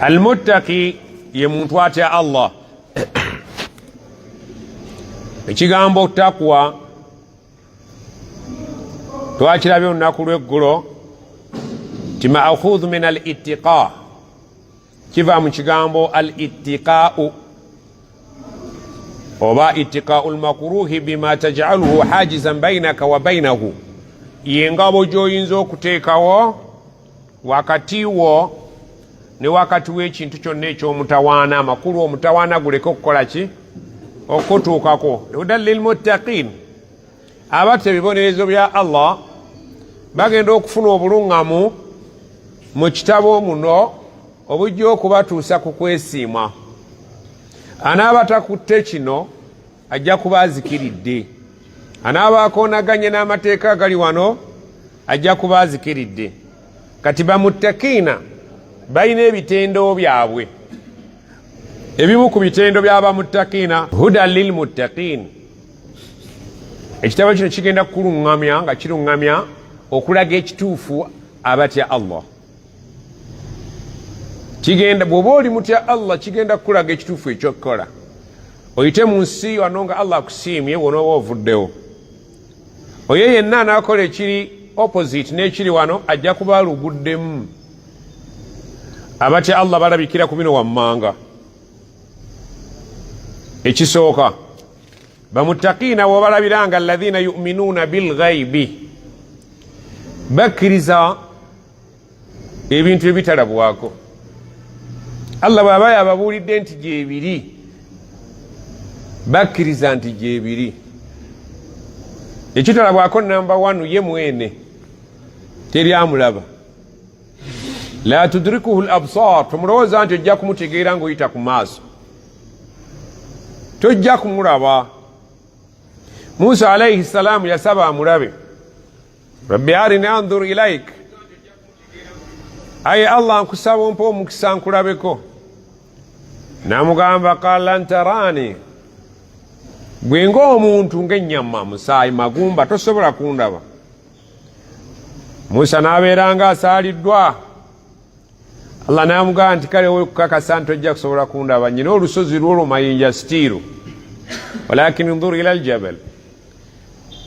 Almuttaqi ye muntu atya Allah. Ekigambo takwa twakirabye olunaku lw'eggulo ti ma'khudhu min al-ittiqa, kiva mu kigambo al-ittiqa'u oba ittiqa'ul makruhi bima taj'aluhu hajizan bainaka wa bainahu, yengabo gyoyinza okuteekawo wakati wo ne wakati w'ekintu kyonna eky'omutawaana, amakulu omutawaana guleke okukola ki? Okutuukako. Hudan lilmuttaqin, abatta ebibonerezo bya Allah bagenda okufuna obuluŋŋamu mu kitabo muno obujja okubatuusa ku kwesiima. Anaaba takutte kino ajja kuba azikiridde, anaaba akoonaganye n'amateeka agali wano ajja kuba azikiridde. Kati bamuttakiina balina ebitendo byabwe. Ebimu ku bitendo by'abamuttakiina, hudan lilmuttaqiin. Ekitabo kino kigenda kuluŋŋamya nga kiruŋŋamya okulaga ekituufu abatya Allah. Kigenda bw'oba oli mutya Allah kigenda kukulaga ekituufu ekyokkola. Oyite mu nsi wano nga Allah akusiimye wonooba ovuddewo. Oyo yenna anaakola ekiri opposite n'ekiri wano ajja kuba aluguddemu. Abatya Allah balabikira ku bino wammanga. Ekisooka, bamuttaqiina bw'obalabiranga alladhiina yu'minuuna bilghaybi, bakkiriza ebintu ebitalabwako. Allah bw'aba yababuulidde nti gyebiri, bakkiriza nti gyebiri. Ekitalabwako namba 1 ye mwene, teri amulaba. La tudrikuhu al-absar, tomulowooza nti ojja kumutegeera ng'oyita ku maaso, tojja kumulaba. Musa alayhi salaamu yasaba amulabe, rabbi arini anzur ilaik, aye Allah nkusaba ompa omukisa nkulabeko. Namugamba qala lan tarani, gwe ng'omuntu ng'ennyama, musaayi, magumba, tosobola kundaba. Musa n'abeeranga asaaliddwa. Allah n'amugamba nti kale wekukakasa nti ojja kusobola kundaba, nyina olusozi lwolwo mayinja sitiiru, walakin nzur ila aljabal,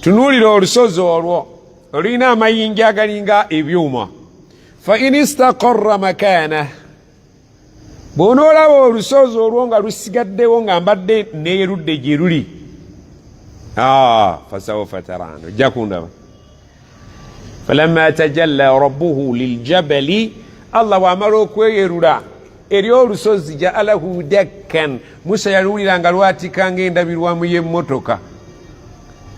tunuulira olusozi olwo olulina amayinja agalinga ebyuma. Fa in istaqarra makana, bw'onoolaba olusozi olwo nga lusigaddewo nga mbadde neerudde gye luli, fasawfa tarani, ojja kundaba. Falamma tajalla rabbuhu liljabali, Allah bw'amala okweyerula eri olusozi ja'alahu dakkan, Musa yaluwulira nga lwatika ng'endabirwamu y'emmotoka.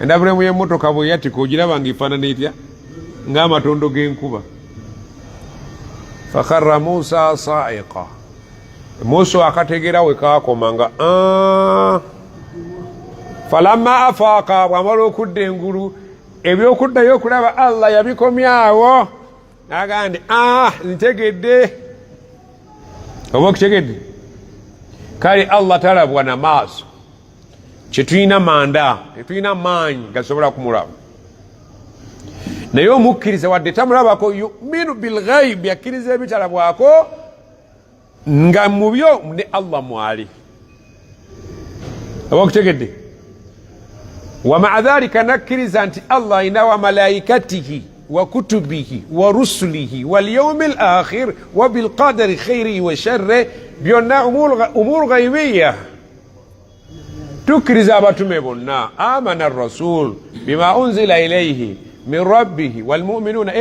Endabirwamu y'emmotoka bwe yatika ogiraba ng'efaanana etya? Ng'amatondo g'enkuba. Fakharra Musa sa'iqa, Musa akategeera we kaakoma nga falamma afaaqa, bw'amala okudda engulu, ebyokuddayo okulaba Allah yabikomyawo. N'agamba nti ntegedde. Oba okutegedde? Kale Allah talabwa na maaso, kyetulina manda, tetulina maanyi gasobola kumulaba. Naye omukkiriza wadde tamulabako, yu'minu bilghaybi, akkiriza ebitalabwako, nga mu byo ne Allah mwali. Oba okutegedde? Wa ma'a dhalika, nakkiriza nti Allah alina wa malaikatihi wa kutubihi wa rusulihi wal yawmil akhir wa bil qadari khairihi wa sharrihi, byonna umuru ghaibiyya. Tukkiriza abatume bonna, amana ar-rasul bima unzila ilayhi min rabbihi wal mu'minuna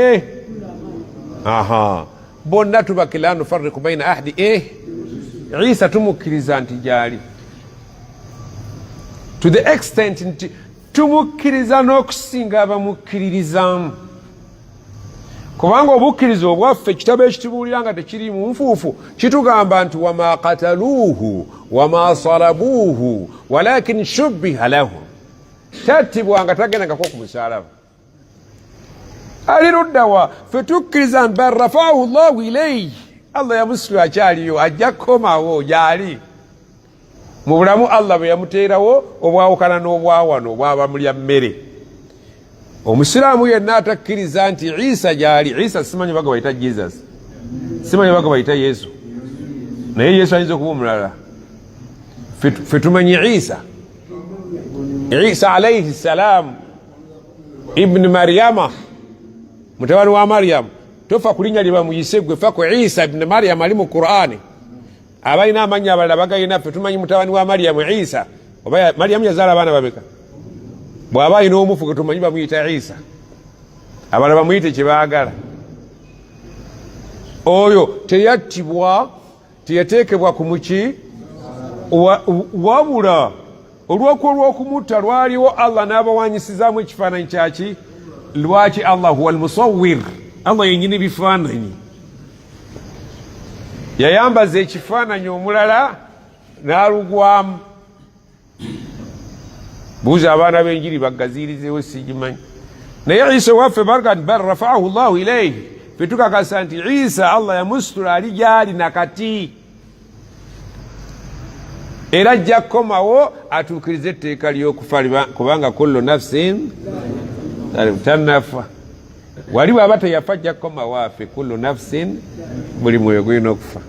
bonna tubakira la nufarriqu baina ahadi Isa tumukkiriza nti gyali, to the extent nti tumukkiriza n'okusinga abamukkiririzaamu. Kubanga obukkiriza obwaffe ekitabo ekitubuulira nga tekiri mu nfuufu kitugamba nti wama qataluuhu wama salabuuhu walakin shubbiha lahum, tattibwanga tagendangako ku musalaba. Ali luddawa? Ffe tukkiriza nti bal rafaahu llahu ilayhi, Allah yamusitula akyaliyo, ajja kukomawo gyali. Mu bulamu Allah bwe yamuteerawo obwawukana n'obwawano obwabamulya mmere. Omusiraamu yenna atakkiriza nti Isa gyali, Isa simanyi baga bayita Jesus, simanyi baga bayita Yesu, naye Yesu ayinza okuba omulala. Ffe tumanyi Isa alayhi salam ibn Maryama, mutabani wa Maryamu. Tofa kulinnya lye bamuyise gwe, fa ku Isa ibn Maryam ali mu Qur'ani. Abalina amannya abalala bagayina, ffe tumanyi mutabani wa Maryamu Isa. Oba Maryamu yazaala abaana babeka? Bw'aba alina omufu gwe tumanyi bamuyita Isa, abalala bamuyite kye baagala. Oyo teyattibwa, teyateekebwa ku muki, wabula olw'okumutta lwaliwo Allah n'abawanyisizaamu ekifaananyi kyaki. Lwaki Allah huwa almusawwir, Allah yenyini bifaananyi. Yayambaza ekifaananyi omulala n'alugwamu. Buuza abaana b'enjiri bagazirizewo, sigimanyi. Naye Isa waffe bal rafa'ahu Allahu ilayhi, ffe tukakasa nti Isa Allah yamusitula ali gyali nakati, era ajja kukomawo atuukirize etteeka ly'okufa, kubanga kullu nafsin tannafa. Wali bw'aba teyafa ajja kukomawo afe. Kullu nafsin, buli mwoyo gulina okufa,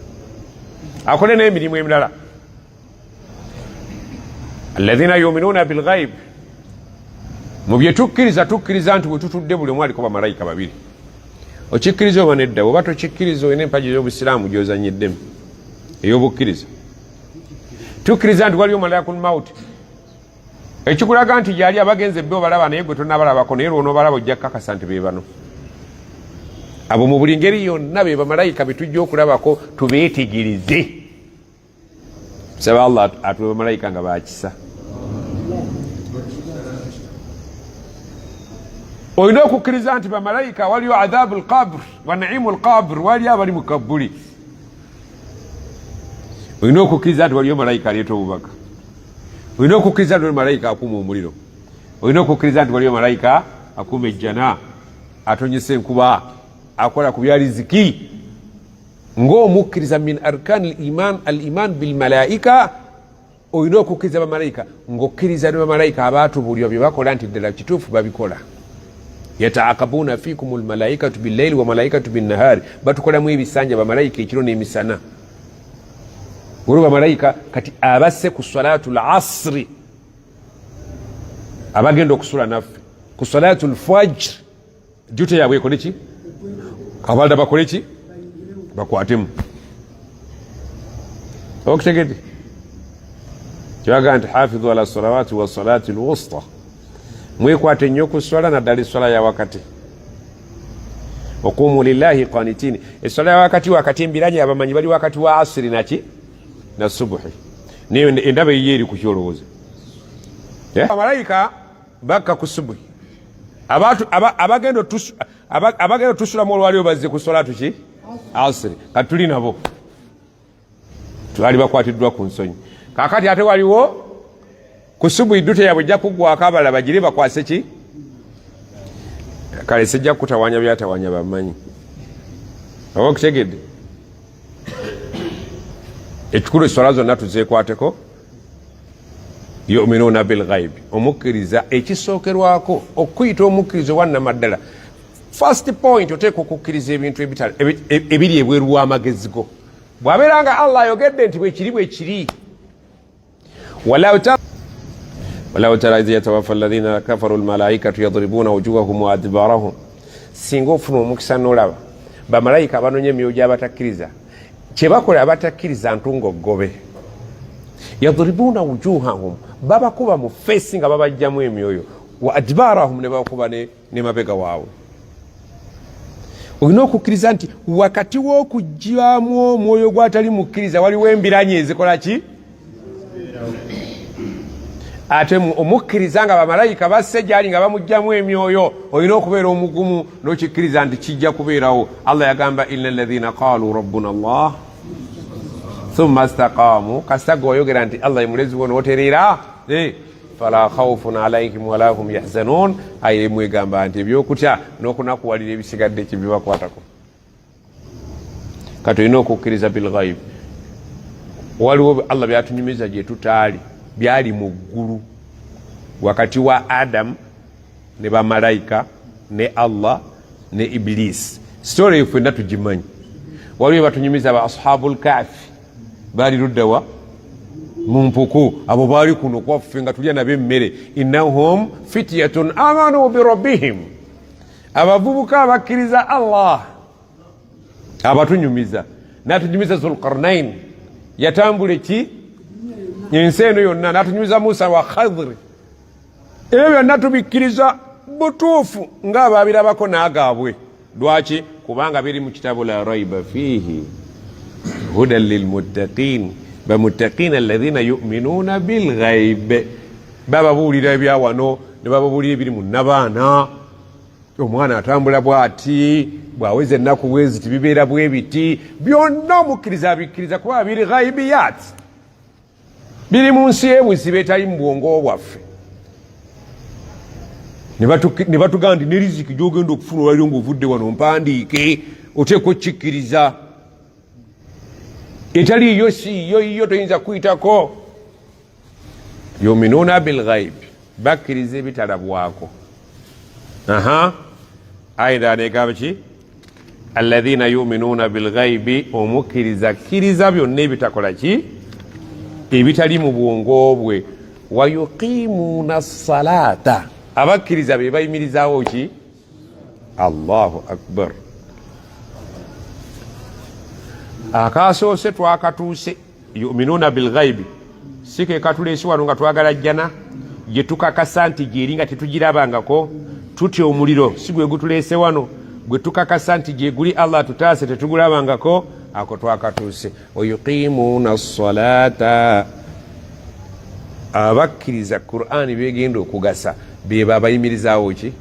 akole n'emirimu emirala. Alladhina yu'minuna bil ghaib, mu bye tukkiriza nti bwe tutudde buli omu aliko bamalayika babiri. Okikkiriza oba nedda? Oba tokikkiriza olina empagi z'obusiraamu gy'ozanyiddemu ey'obukkiriza. Tukkiriza nti waliwo malakul mauti, ekikulaga nti gyali abagenze bbe obalaba naye gwe tonnabalabako, naye lw'onoobalaba ojja kukakasa nti be bano. Abo mu buli ngeri yonna be bamalayika be tujja okulabako, tubeetegerize. Saba Allah atuwe bamalayika nga bakisa. Olina okukkiriza nti bamalayika waliwo adhabu lqabr wa naimu lqabr, wali abali mu kabbuli. Olina okukkiriza nti waliwo malayika aleeta obubaka. Olina okukkiriza nti waliwo malayika akuuma omuliro. Olina okukkiriza nti waliwo malayika akuuma ejjana, atonyesa enkuba, akola ku bya riziki. Ng'omukkiriza min arkani al-iman bil malaika, olina okukkiriza bamalayika ng'okkiriza ne bamalayika abaatubulirwa bye bakola nti ddala kituufu babikola. Yataakabuna fikum almalaikatu billaili wa malaikatu binnahari, batukolamu ebisanja bamalayika ekiro n'emisana. Olwo bamalayika kati abasse ku salatu al-asri, abagenda okusula naffe ku salatu al-fajr, jute yaabwe ekole ki? Abalala bakole ki? Bakwatemu. Okutegedde kyaga nti hafidhu ala salawati wa salati al-wusta, mwekwate nnyo ku swala, naddala eswala ya wakati. Waqumu lillahi qanitin, eswala ya wakati embiranye abamanyi bali wakati wa asiri naki na subuhi. Niyo endaba eyiyo eri ku kyolowooza. Abamalayika bakka ku subuhi, abagenda tusulamu olwaliwo bazze ku swala tuki asiri, kati tuli nabo twali bakwatiddwa ku nsonyi. Kakati ate waliwo ku subuhi dute yabwe ejja kuggwako, abalala bagire bakwase ki? Kale sijja kutawanya byatawanya bamanyi. Oba okutegedde? Ekikulu eswala zonna tuzeekwateko. Yu'minuna bil ghaibi, omukkiriza ekisookerwako okuyita omukkiriza owannamaddala. First point, oteeka okukkiriza ebintu ebiri ebweru w'amagezi go. Bw'abeera nga Allah ayogedde nti bwekiri bwekiri. Walau tara idh yatawaffa alladhina kafaru almalaikatu yadribuna wujuhahum wa adbarahum, singa ofuna omukisa n'olaba bamalayika abanoonya emyoyo gy'abatakkiriza, kye bakola abatakkiriza ntungo ggobe. Yadribuna wujuhahum, babakuba mu feesi nga babajjamu emyoyo, wa adbarahum, ne babakuba ne mabega waabwe. Olina okukkiriza nti wakati w'okugyamu omwoyo gw'atali mukkiriza waliwo embiranye ezikola ki? Ate omukkiriza nga bamalayika basse gyali nga bamugjamu emyoyo, olina okubeera omugumu n'okikkiriza nti kijja kubeerawo. Allah yagamba inna alladhina qalu rabbuna Allah thumma istaqamu, kasita gweoyogera nti Allah ye mulezi wo n'otereera, fala khawfun alayhim wala hum yahzanun, aye mwegamba nti ebyokutya n'okunakuwalira ebisigadde ekyebibakwatako. Kati olina okukkiriza bil ghaib. Waliwo Allah byatunyumiza gye tutaali, byali mu ggulu wakati wa Adam ne bamalayika ne Allah ne Iblis. Story eyo ffenna tugimanyi. Waliwo batunyumiza ba ashabul kafi, bali luddawa mu mpuku abo baali kuno kwaffe nga tulya nabo emmere. innahum fityatun amanu birabbihim, abavubuka abakkiriza Allah abatunyumiza. Natunyumiza Zulqarnain yatambule ki ensi eno yonna, natunyumiza Musa wa Khadri. Ebyo byonna tubikkiriza butuufu ng'ababirabako n'agaabwe. Lwaki? Kubanga biri mu kitabu la raiba fihi hudan lilmuttaqin, bamuttaqina alladhina yu'minuna bilghaib. Bababuulira ebyawano ne bababuulira ebiri mu nabaana. Omwana atambula bw'ati, bw'aweza ennaku bwezi tibibeera bwe biti. Byonna omukkiriza abikkiriza kuba biri ghaibiyat, biri mu nsi y'ebuziba etali mu bwongo bwaffe. Ne batugamba nti ne riziki gy'ogenda okufuna olwaliro ng'ovudde wano mpandiike, oteekwa okkikkiriza. Etaliiyo siiyo yiyo toyinza kuyitako. yuminuuna bilghaibi, bakkiriza ebitalabwako. Ayida negamba ki? alladhina yuminuuna bilghaibi, omukkiriza kkiriza byonna ebitakola ki? Ebitali mu bwongo bwe. Wayuqimuuna salata, abakkiriza be bayimirizaawo ki? Allahu akbar. Akasoose twakatuuse. yuminuuna bilghaibi si ke katuleesi wano nga twagala jjana gye tukakasa nti gyeri nga tetugirabangako. Tutya omuliro si gwe gutuleese wano, gwe tukakasa nti gye guli Allah tutaase tetugulabangako. Ako twakatuuse. wayuqimuuna salata, abakkiriza Qur'ani begenda okugasa beba abayimirizaawo ki?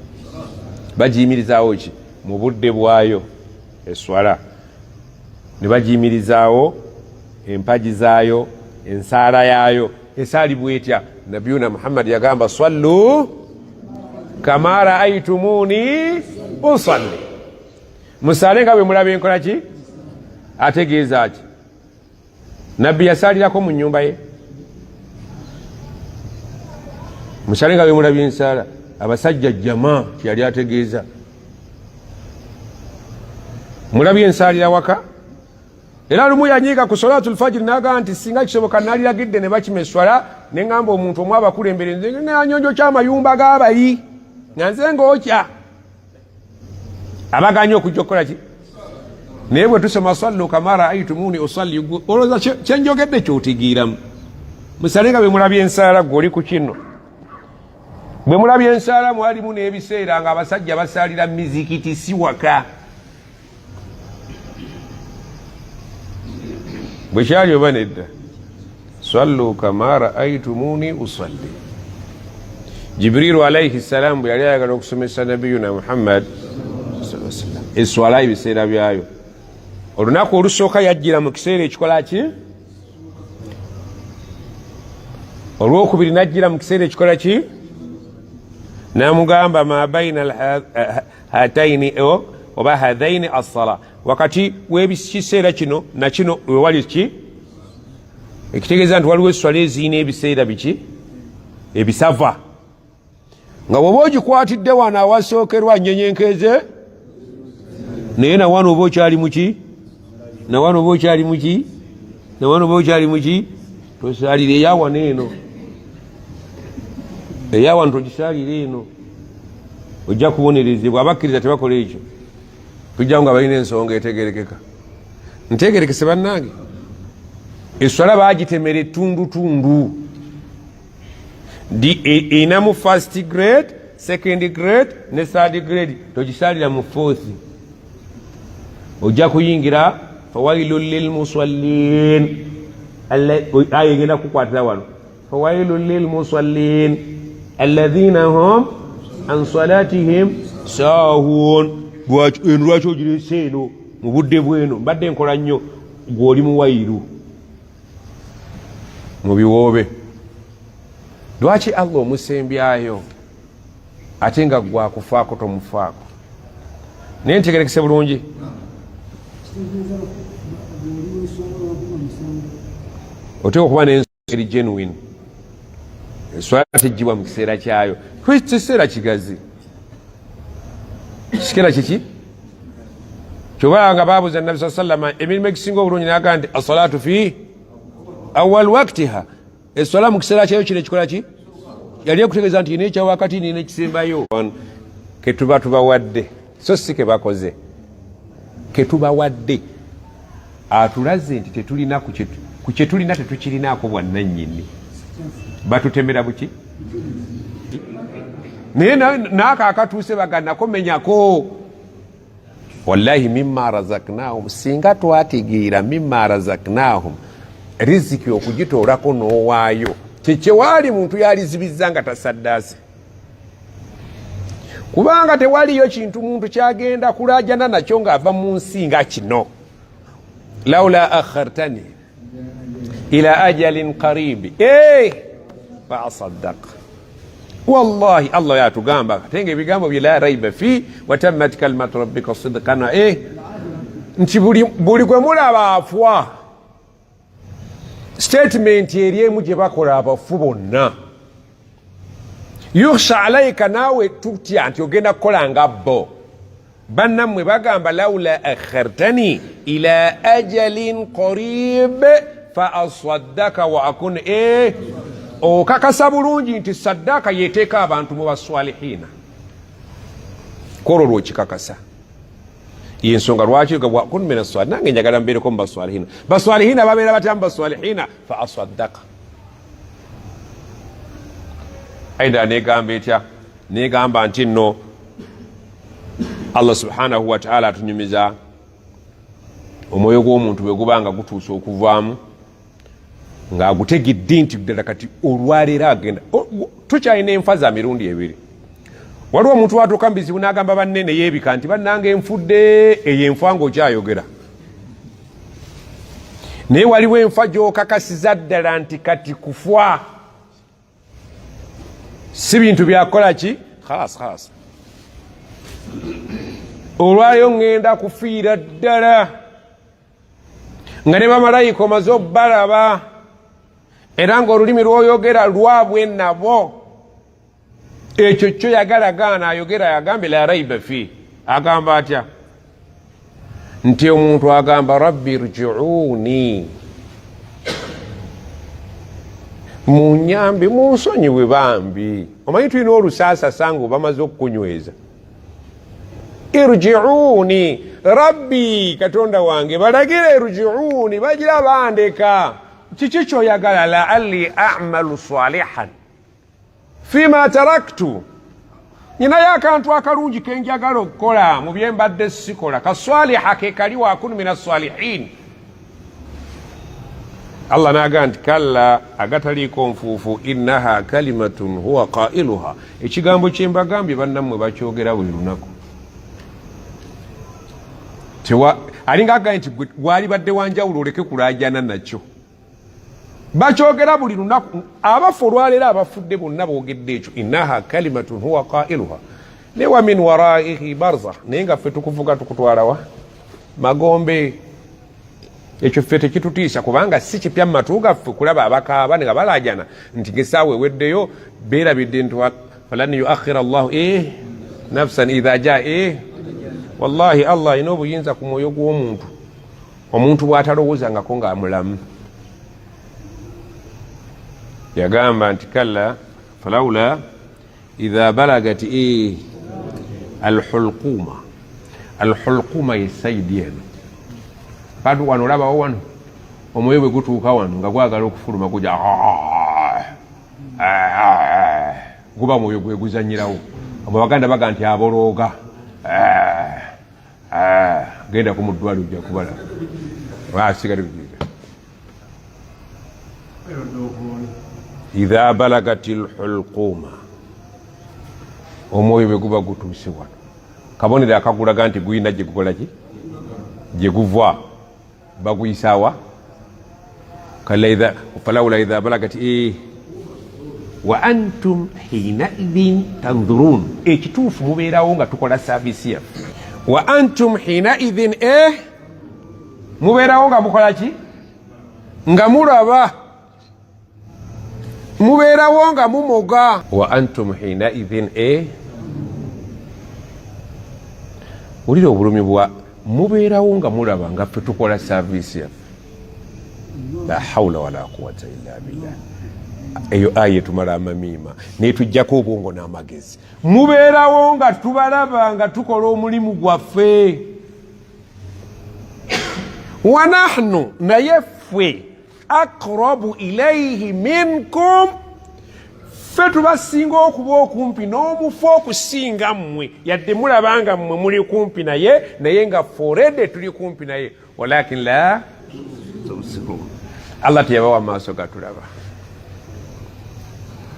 Bagiyimirizaawo ki? Mu budde bwayo eswala, ne bagiyimirizaawo empagi zaayo, ensaala yaayo esaalibwa etya? Nabiyuna Muhammad yagamba sallu kama raaitumuni usalli, musaale nga bwe mulaba enkola ki? Ategeeza ki? Nabbi yasaalirako mu nnyumba ye? Musaale nga bwe mulaba ensaala. Abasajja jamaa kyeyali ategeeza. Mulabye ensaalira waka? Era lumu yanyiika ku salaatul fajiri n'agamba nti singa kisoboka naliragidde ne bakima eswala, ne ngamba omuntu omu abakulembere nze nanyonjo ky'amayumba g'abayi nga nze ng'okya. Abaganya okujja okukola ki? Naye bwe tusoma sallu kama raaitumuni usalli, olowooza kyenjogedde kyotegeeramu. Musaale nga bwe mulabye ensaala, gwe oli ku kino. Bwe mulabye ensaala mwalimu n'ebiseera nga abasajja basaalira mizikiti si waka. Bwe kyali oba nedda? Sallu kama raaitumuni usalli. Jibrilu alayhi salamu bwe yali ayagala okusomesa nabiyuna Muhammad eswala ebiseera byayo, olunaku olusooka yajjira mu kiseera ekikola ki? Olwokubiri najjira mu kiseera ekikola ki? Namugamba ma baina hataini oba hadhaini as-sala, wakati w'ekiseera kino na kino wewali ki? Ekitegeeza nti waliwo eswala eziina ebiseera biki? Ebisava. Nga bw'oba ogikwatidde wano awasookerwa nnyenyenkeze, naye na wano oba okyali muki? Na wano oba okyali muki? Na wano oba okyali muki? Tosaalira eyawano eno. Eyawano togisaalira eno. Ojja kubonerezebwa. Abakkiriza tebakola ekyo. Tujjawo nga balina ensonga etegerekeka. Ntegerekese bannange. Eswala baagitemera ettundutundu. Ina mu first grade, second grade ne third grade, togisaalira mu fourth. Ojja kuyingira fawailun lilmusallin, ayegenda kukwatira wano fawailun lilmusallin alladhina hum an salatihim saahun. Lwaki ogirese eno mu budde bweno? Mbadde nkola nnyo. Gw'oli muwairu mu biwoobe. Lwaki Allah omusembyayo ate nga gwakufaako tomufaako? Naye ntegerekese bulungi. Oteeka okuba n'ensonga genuine. Eswala tejjibwa mu kiseera kyayo. Kiseera kigazi. Kiseera kiki? Kyobanga baabuuza Nabi sallallahu alayhi wa sallam emirimu egisinga obulungi n'agamba nti as-salaatu fi awal waktiha eswala mu kiseera kyayo kino ekikola ki yali ekutegeeza nti ine ekya wakati nina ekisembayo ketuba tubawadde so si ke bakoze ketubawadde atulaze nti tetulina ku kyetulina tetukirinaako bwannannyini batutemera buki naye naako akatuuse baganako menyako wallahi mimma razaknahum singa twategeera mimma razaknahum riziki okugitoolako n'owaayo kyekyewali muntu yalizibiza nga tasaddaase kubanga tewaliyo kintu muntu kyagenda kulajana nakyo ng'ava mu nsi nga kino laula akhartani ila ajalin qaribi fa asaddaq wallahi allah yatugamba katenga ebigambo bye la raiba fi watammat kalimatu rabbika sidqan nti buli gwe mulaba afwa statement eri emu gye bakola abafu bonna yukhsha alaika naawe tutya nti ogenda kukola nga bo bannammwe bagamba laula akhartani ila ajalin qarib fa asaddaka wa akun okakasa bulungi nti saddaka yeteeka abantu mu baswalihina kolwo lwekikakasa yensonga lwaki wakun min aswali nange njagala mbeereko mu baswalihina baswalihina babeera batya mu baswalihina fa asaddaka aida negamba etya negamba nti nno allah subhanahu wataala atunyumiza omwoyo gw'omuntu bwe gubanga gutuuse okuvaamu ng'agutegedde nti ddala kati olwaleero agenda tukyalina enfa za mirundi ebiri waliwo omuntu watuuka mu bizibu n'agamba bannene yeebika nti bannanga enfudde eyo enfa ng'okyayogera naye waliwo enfa gy'okakasiza ddala nti kati kufwa si bintu byakola ki khalas olwayo ŋŋenda kufiira ddala nga ne bamalayika omaze obbalaba era ng'olulimi lw'oyogera lwabwe nabo ekyo kyo yagala gaana ayogera yagambe la raiba fi agamba atya nti omuntu agamba rabbi rjiuni munyambi munsonyiwe bambi omanyi tulina olusaasasa nga bamaze okukunyweza irjiuni rabbi katonda wange balagire irjiuni bagira bandeka kiki kyoyagala laalli amalu salihan fima taraktu nyinayo akantu akalungi kenjagala okukola mu byembadde sikola kaswaliha ke kali wakunu min assalihin allah naga nti kalla agataliiko nfuufu innaha kalimatun huwa qailuha ekigambo kyembagambye bannammwe bakyogera buli lunaku alinga agaye nti gwali badde wanjawulo oleke kulajana nakyo bakyogera buli lunaku abafu olwaleero abafudde bonna boogedde ekyo innaha kalimatun huwa qailuha ne wa min waraihi barzakh naye nga ffe tukuvuga tukutwalawa magombe ekyo ffe tekitutiisa kubanga si kipya mumatu gaffe kulaba abakaaba nga balajana nti ngesaawe eweddeyo beerabidde nti falan yuakhira llahu nafsan idha jaa wallahi allah alina obuyinza ku mwoyo gw'omuntu omuntu bw'atalowoozangako ng'amulamu yagamba nti kalla falawla idha balagat alhulquma yesaidi eno bantu wano olabawo wano omwoyo bwe gutuuka wano nga gwagala okufuluma kuja guba mwoyo gwe guzanyirawo abo baganda baga nti abolooga genda ku muddwali ojja kubala wasigale idha balagati lhulquma omwoyo bwe guba gutuuse wano kabonero akagulaga nti guyina gye gukola ki gye guva baguyisaawa falawla idha balagati wa antum hinaidhin tanzurun ekituufu mubeerawo nga tukola saavisi yaffe wa antum hinaidhin mubeerawo nga mukola ki nga mulaba mubeerawo nga mumoga wa antum hinaidhin wulira obulumi bwa mubeerawo nga mulaba nga ffe tukola saavisi yaffe la hawla wala quwwata illa billah. Eyo aya tumala amamiima netujjako obwongo n'amagezi. Mubeerawo nga tubalaba nga tukola omulimu gwaffe. Wa nahnu naye ffe aqrabu ilayhi minkum, ffe tubasinga okuba okumpi n'omufu okusinga mmwe, yadde mulabanga mmwe muli kumpi naye nga forede tuli kumpi naye, walakin la tubsirun. Allah teyabawa maaso gatulaba.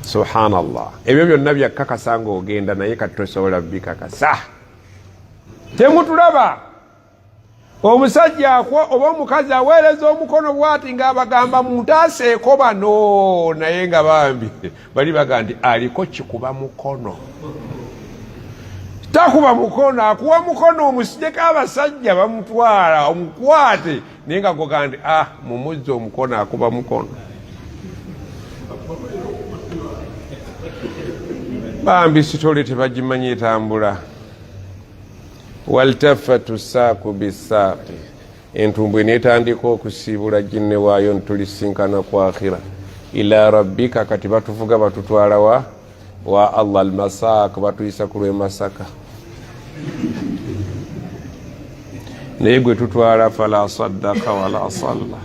Subhanallah. Ebyo byonna byakakasa nga ogenda naye kati tosobola bikakasa. Temutulaba. Omusajja oba omukazi aweereza omukono bwati ng'abagamba muntaseeko bano, naye nga bambi bali baga nti aliko kikuba mukono. Takuba mukono, akuwa mukono omusijjeko abasajja bamutwala omukwate, naye nga goga nti mumuzze omukono akuba mukono. Bambi sitole tebagimanyi etambula. Waltafatu saaku bisaaqi, entumbwe netandika okusiibula ginne waayo ntulisinkana ku akhira. Ila rabbika, kati batuvuga batutwala wa Allah almasaak, batuyisa ku lw'emasaka. Naye gwe tutwala fala saddaka wala salla.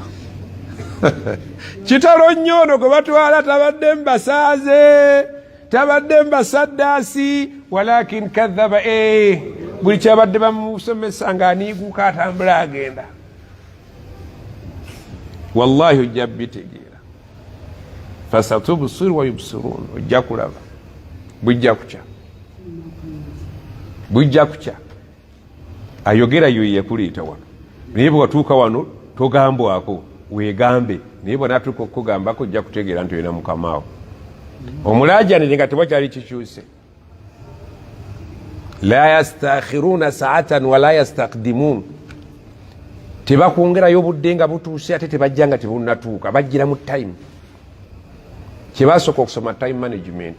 Kitalo nnyo ono gwe batwala tabadde mbasaaze, tabadde mbasaddaasi, walakin kadhaba buli kyabadde bamusomesa nga aniiguka atambula agenda. Wallahi ojja bitegeera. Fasatubsiru wa yubsirun, ojja kulaba. Bujja kuca. Ayogera yoye kuliita wano. Naye bwe watuuka wano togambwako, weegambe. Naye bwe natuuka okugambako ojja kutegeera nti olina mukamaawo. Omulaajanire nga tewakyali kikyuse. La yastakhiruna saatan wala yastaqdimun, tebakwongerayo obudde nga butuuse ate tebajja nga tebunnatuuka, bajjira mu time. Kyebasooka okusoma time management.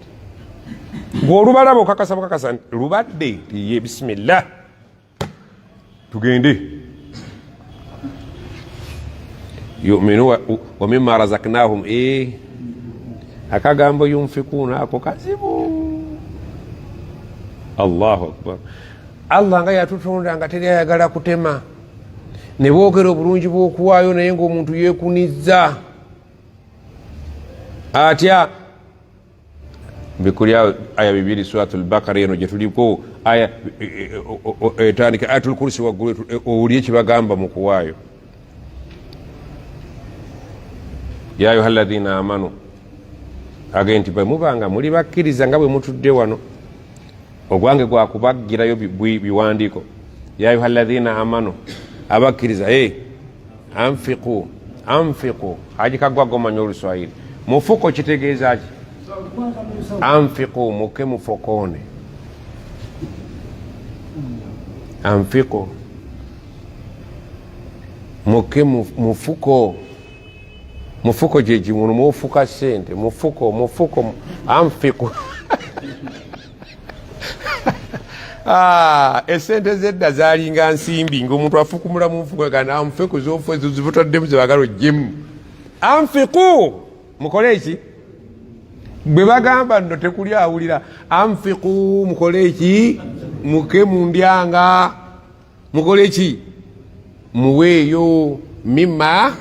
Ng'olubalaba okakasa lubadde tiye bismillah tugende. Yu'minu wa mimma razaqnahum, akagambo yunfikuna ako kazibu. Allahu akbar. Allah nga yatutonda nga teri ayagala kutema, ne boogera obulungi bw'okuwaayo naye ng'omuntu yeekunizza atya. Bikuli aya 2 suratul Baqara eno gye tuliko, aya etandika ayatul kursi waggulu, owulye kibagamba mu kuwaayo. Ya ayuha alladhina amanu, agee nti bwe mubanga muli bakkiriza nga bwe mutudde wano, ogwange gwakubagirayo biwandiiko. Ya ayuha alladhina amanu, abakkiriza, anfiqu hajikagwa gomanya oluswahili. Mufuko kitegeeza ki? Anfiqu, muke mufokone. Anfiqu, muke mufuko. Mufuko jeji munu mufuka sente, mufuko anfiqu. Esente zedda zalinga nsimbi ng'omuntu afukumula mu nfuko gana anfiqu zofu ezo zibutaddemu ze bagalo jemu. Anfiqu, mukole ki? Bwe bagamba nno tekuli awulira. Anfiqu, mukole ki? Muke mundyanga. Mukole ki? Muweeyo mimma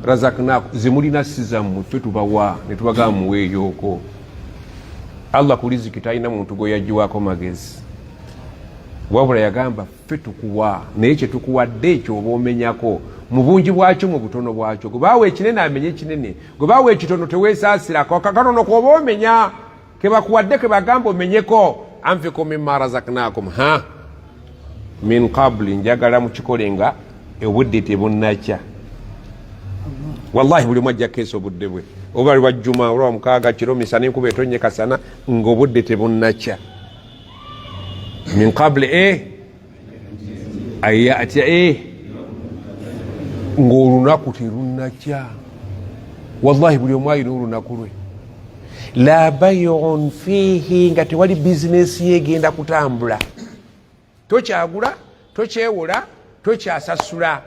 razaqnakum, zimulina sizammwe ffe tubawa ne tubagamba muweeyooko. Allah ku riziki talina muntu gwe yagiwaako magezi, wabula yagamba ffe tukuwa, naye kye tukuwadde ekyo oba omenyako mu bungi bwakyo mu butono bwakyo. Gwe baawa ekinene amenye ekinene, gwe baawa ekitono teweesaasirako, katono k'oba omenya, ke bakuwadde ke bagamba omenyeko. Anfiqu mimma razaqnakum min qabli, njagala mukikole nga obudde tebunnakya. Wallahi buli mwajja keesa obudde bwe, oba lwa jjuma olwa mukaaga kiro misana enkuba etonye kasana ng'obudde tebunnakya. Min qabli ayatya ng'olunaku terunnakya. Wallahi buli omu alina olunaku lwe. La bay'un fiihi, nga tewali bizinesi yegenda kutambula. Tokyagula, tokyewola, tokyasasula.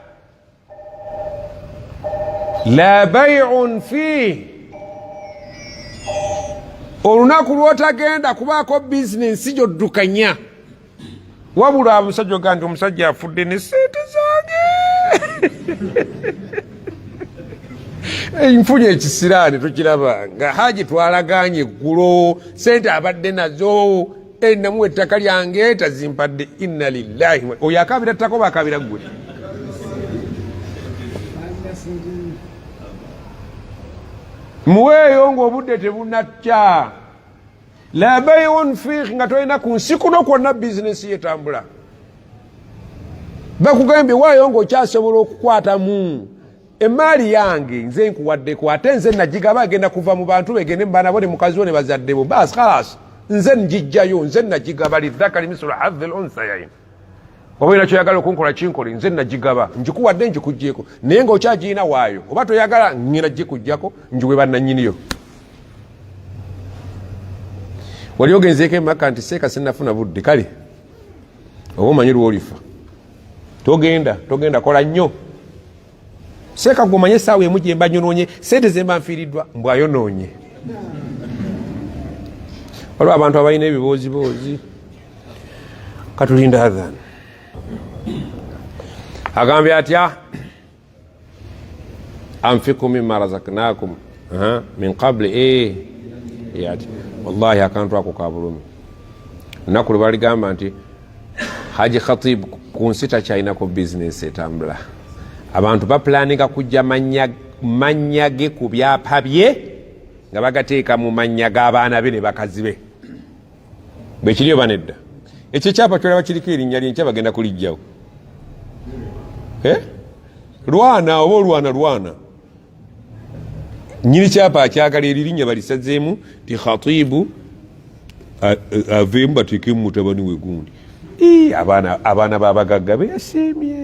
la bay'un fihi, olunaku lwotagenda kubaako bizinensi gyoddukanya, wabula omusajja oga nti omusajja afudde ne sente zange nfunye ekisiraani tukiraba nga haji twalaganye eggulo sente abadde nazo namuwa ettaka lyange tazimpadde. inna lillahi, oyo akabira ttaka oba akabira ggwe? muweeyo ng'obudde tebunakya. la bay'un fihi, nga tolina ku nsi kuno kwonna bizinesi yetambula. bakugambye waayo ng'okyasobola okukwatamu emaali yange nze nkuwaddeko, ate nze nagigaba agenda kuva mu bantu begende mubaanabo ne mukazi wo ne bazaddebo, bas khalas nze njijjayo, nze nagigaba. lidhakari mislu hadhi al-unthayayn, oba olina kyoyagala okunkola kinkole, nze nagigaba, njikuwadde njikugyeko, naye ng'okyagirina waayo, oba toyagala ngenda gikugyako njiwe bannanyiniyo. wali ogenzeeko emaka nti seeka sinafuna budde, kale oba omanyi lwolifa togenda kola nnyo. seeka gwe omanye essaawa emu gyemba nyonoonye sente zemba nfiiriddwa mbw ayonoonye. waliwo abantu abalina ebibooziboozi. katulinda adhan agambye atya, anfiku mimma razaknakum min qabli yati, wallahi akantu ako kabulumi. lunaku lwe baligamba nti haji khatib ku nsi takyalinako bizinesi etambula, abantu bapulaninga kujja mannya ge ku byapa bye nga bagateeka mu mannya g'abaana be ne bakazi be. bwekiri oba nedda? ekyo ekyapa kyolaba kiriko erinnya lyenkya bagenda kulijjawo. lwana oba olwana nyini kyapa akyagala eririnnya balisazeemu ti khatibu aveemu bateekemu mutabani we gundi. abaana babagagga beyasiimye.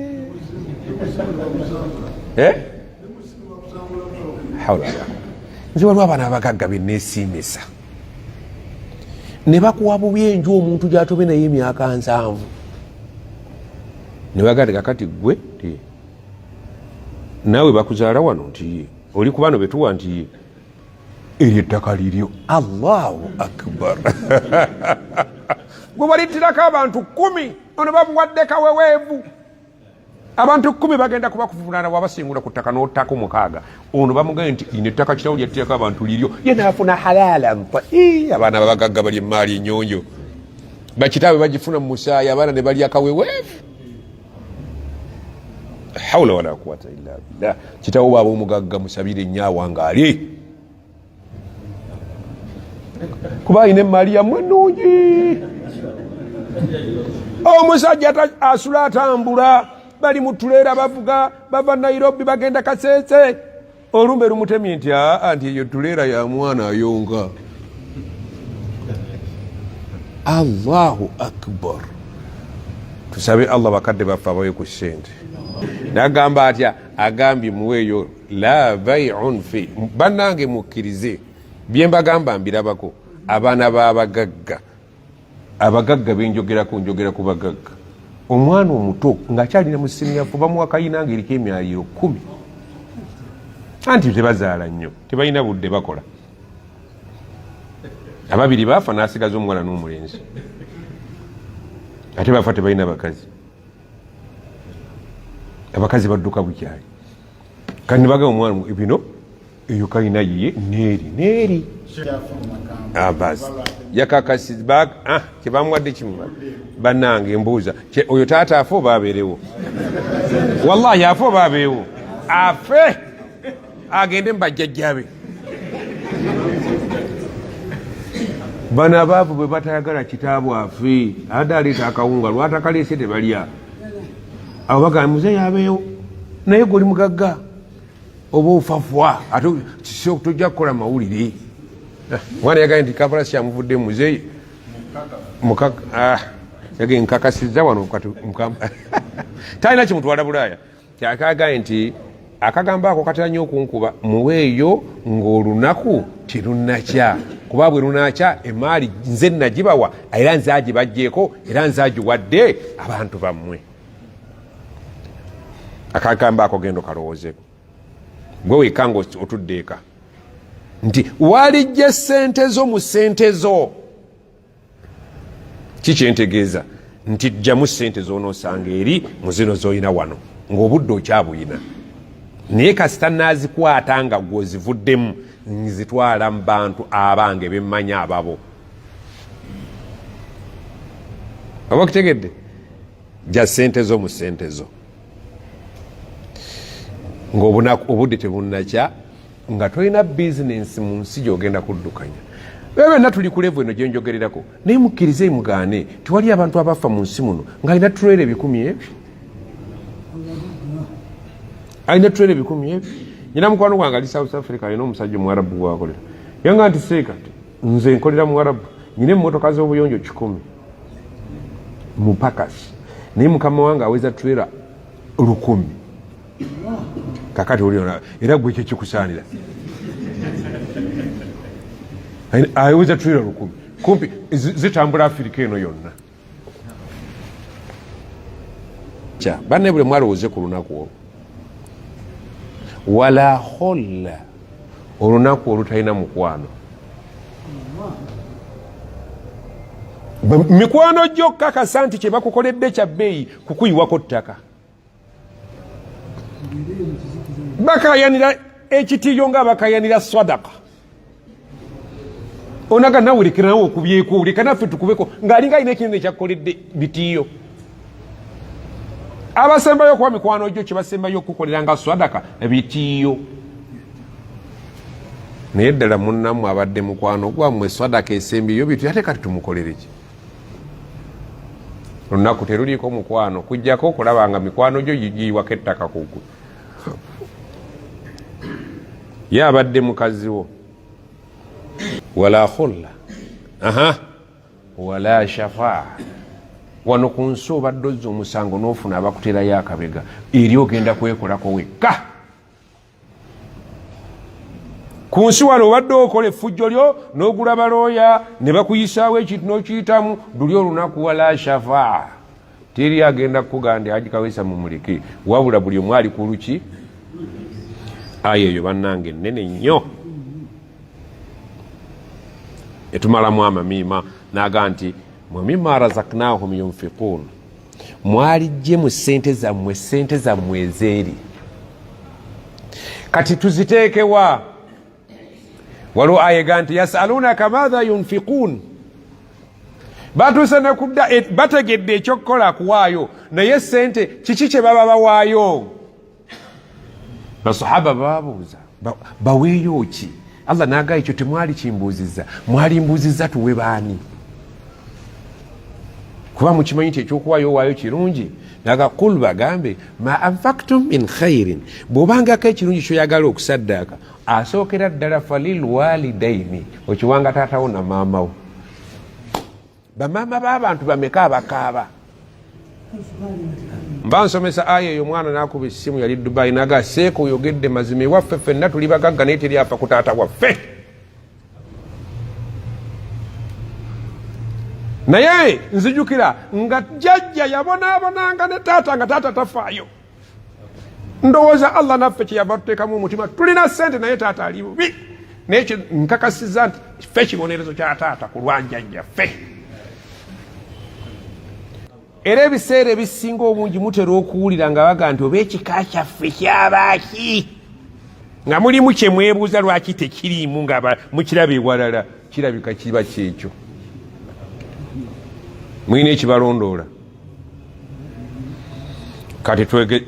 nze waliwo abaana babagagga beneesiimisa ne bakuwa bubi enju omuntu gyatobe naye emyaka 7 ne bagate kakati gwe naawe bakuzaala wano nti oli ku bano betuwa nti eryo ettaka liryo. allahu akbar gwe balittirako abantu 10 ono bamuwadde kaweweevu. abantu 10 bagenda kuba kuvunana wabasingula ku ttaka n'ottako 6 ono bamugambye nti ino ettaka kitawo lyattirako abantu liryo, ye naafuna halalan. abaana babagagga bali emaali ennyonjo, bakitaabe bagifuna mu musaayi, abaana ne balya kaweweevu. hawla wala quwata illa billah. kitawo baaba omugagga musabire ennyawa ngaali, kuba alina emaali yammwe ennungi. omusajja asula atambula, bali mu tuleera bavuga bava Nairobi bagenda Kasese, olumbe lumutemye nti nti eyo tuleera ya mwana ayonga. allahu akbar. tusabe allah bakadde baffe abawe ku ssente. nagamba atya, agambye muweeyo la bay'un fi, bannange mukkirize byembagamba mbirabako. abaana babagagga, abagagga benjogerako njogera ku bagagga. omwana omuto ng'akyalina mu siniyafu bamuwa kayina ng'eriko emyaliro 10, anti tebazaala nnyo, tebalina budde bakola. ababiri baafa n'asigaza omuwala n'omulenzi, ate bafa tebalina bakazi. abakazi badduka bukyali, kandi baga omwana bino eyo kayina yiye neeri basi yakakasiza kyebamuwadde kimu. bannange mbuuza, oyo taata afe oba abeerewo? wallahi afe oba abeewo? afe agende mubajjajjabe. bano abaavu bwe batayagala kitaabwe afe, adde aleeta akawunga lwatakaleese tebalya. abo bagamba muzeeyi abeewo, naye goli mugagga oba ofafwa ate tojja kukola mawulire. mwana yagaye nti kampala kyamuvudde muzeeyi yagaye nkakasizza wano talina kimutwala bulaaya. kyakagaye nti akagambo ako katera nnyo okunkuba, muweeyo ng'olunaku terunakya, kuba bwe lunakya emaali nze nagibawa era nze agibajjeeko era nze agiwadde abantu bammwe. akagambo ako gendo kalowoozeeko. gwe wekanga otudde eka nti walijja ssente zo mu ssente zo. Kikyentegeeza nti jjamu ssente z'onoosanga eri mu zino z'olina wano ng'obudde okyabuyina, naye kasita naazikwata nga gwe ozivuddemu nzitwala mu bantu abange bemmanya ababo. Oba okitegedde? Jja ssente zo mu ssente zo ng'obudde tebunnakya, nga tolina bizinensi mu nsi gy'ogenda kuddukanya. Benna tuli ku level eno gye njogererako, naye mukkirize mugaane tewali abantu abafa mu nsi muno ng'alina tulere 10,000 alina tulere 10,000. Nyina mukwano gwange ali South Africa, alina omusajja Omwarabu gwakolera, yanga nti seeka nze nkolera Mwarabu, nyina emmotoka z'obuyonjo 10 mu pakasi, naye mukama wange aweza tulera 10,000. Kakati oliona era gwe ekyo kikusaanira aweza tulera 10,000 kumpi zitambula Afirika eno yonna. Banne buli mwalowooze ku lunaku olwo, wala holla, olunaku olutalina mukwano. Mikwano gyokka kasa nti kye bakukoledde kya bbeeyi kukuyiwako ttaka. Bakayanira ekitiyo nga bakayanira sadaka. Onaga nawulekerawo okubyeko, oleka naffe tukubeko ng'alinga alina ekinene ekyakukoledde bitiyo. Abasembayo okuba mikwano gyo kye basembayo okukolera nga sadaka bitiyo. Naye ddala munnammwe abadde mukwano gwammwe sadaka esembyeyo bitu ate kati tumukolere ki? Olunaku teruliiko mukwano kujjako okulaba nga mikwano gyo giyiwako ettaka kugwe. Ye abadde mukazi wo, wala khulla wala shafaa. Wano ku nsi obadde ozza omusango n'ofuna abakuterayo akabega, eri ogenda kwekolako wekka. Ku nsi wano obadde okola effujjo lyo n'ogula balooya ne bakuyisaawo ekintu n'okiyitamu, luli olunaku wala shafaa. Teri agenda kukugandi Haji Kaweesa mumuleke, wabula buli omu ali ku luki. Aya eyo bannange nnene nnyo. Etumalamu amamiima naga nti mimma razaknahum yunfiqun, mwalijje mu ssente zammwe ezeeri. Kati tuziteekewa. Waliwo ayega nti yasalunaka madha yunfiqun, batuuse nekudda bategedde ekyokukola kuwaayo, naye ssente kiki kye baba bawaayo? Basahaba babuuza baweeyo ki? Allah naga ekyo temwali kimbuuzizza, mwali mbuuzizza tuwe baani? Kuba mukimanyi nti ekyokuwaayo waayo kirungi. Naga qul bagambe ma anfaqtum min khairin, bw'obangako ekirungi kyoyagala okusaddaaka, asookera ddala falil walidaini, okiwanga taatawo na maamawo. Bamaama b'abantu bameka abakaaba? Mba nsomesa aya eyo, mwana n'akuba essimu, yali Dubai, naga seeko oyogedde mazima, ewaffe ffenna tuli bagagga naye teri afa ku taata waffe. Naye nzijukira nga jjajja yabonaabonanga ne taata nga taata tafaayo. Ndowooza Allah naffe kye yava tuteekamu omutima, tulina ssente naye taata ali bubi. Naye kyo nkakasizza nti ffe kibonerezo kya taata ku lwa jjajja ffe. Era ebiseera ebisinga obungi mutera okuwulira nga baga nti oba ekika kyaffe kyabaaki, nga mulimu kye mwebuuza lwaki tekiriimu nga mukiraba ewalala. Kirabika kiba kyekyo. Mulina ekibalondoola. Kati twege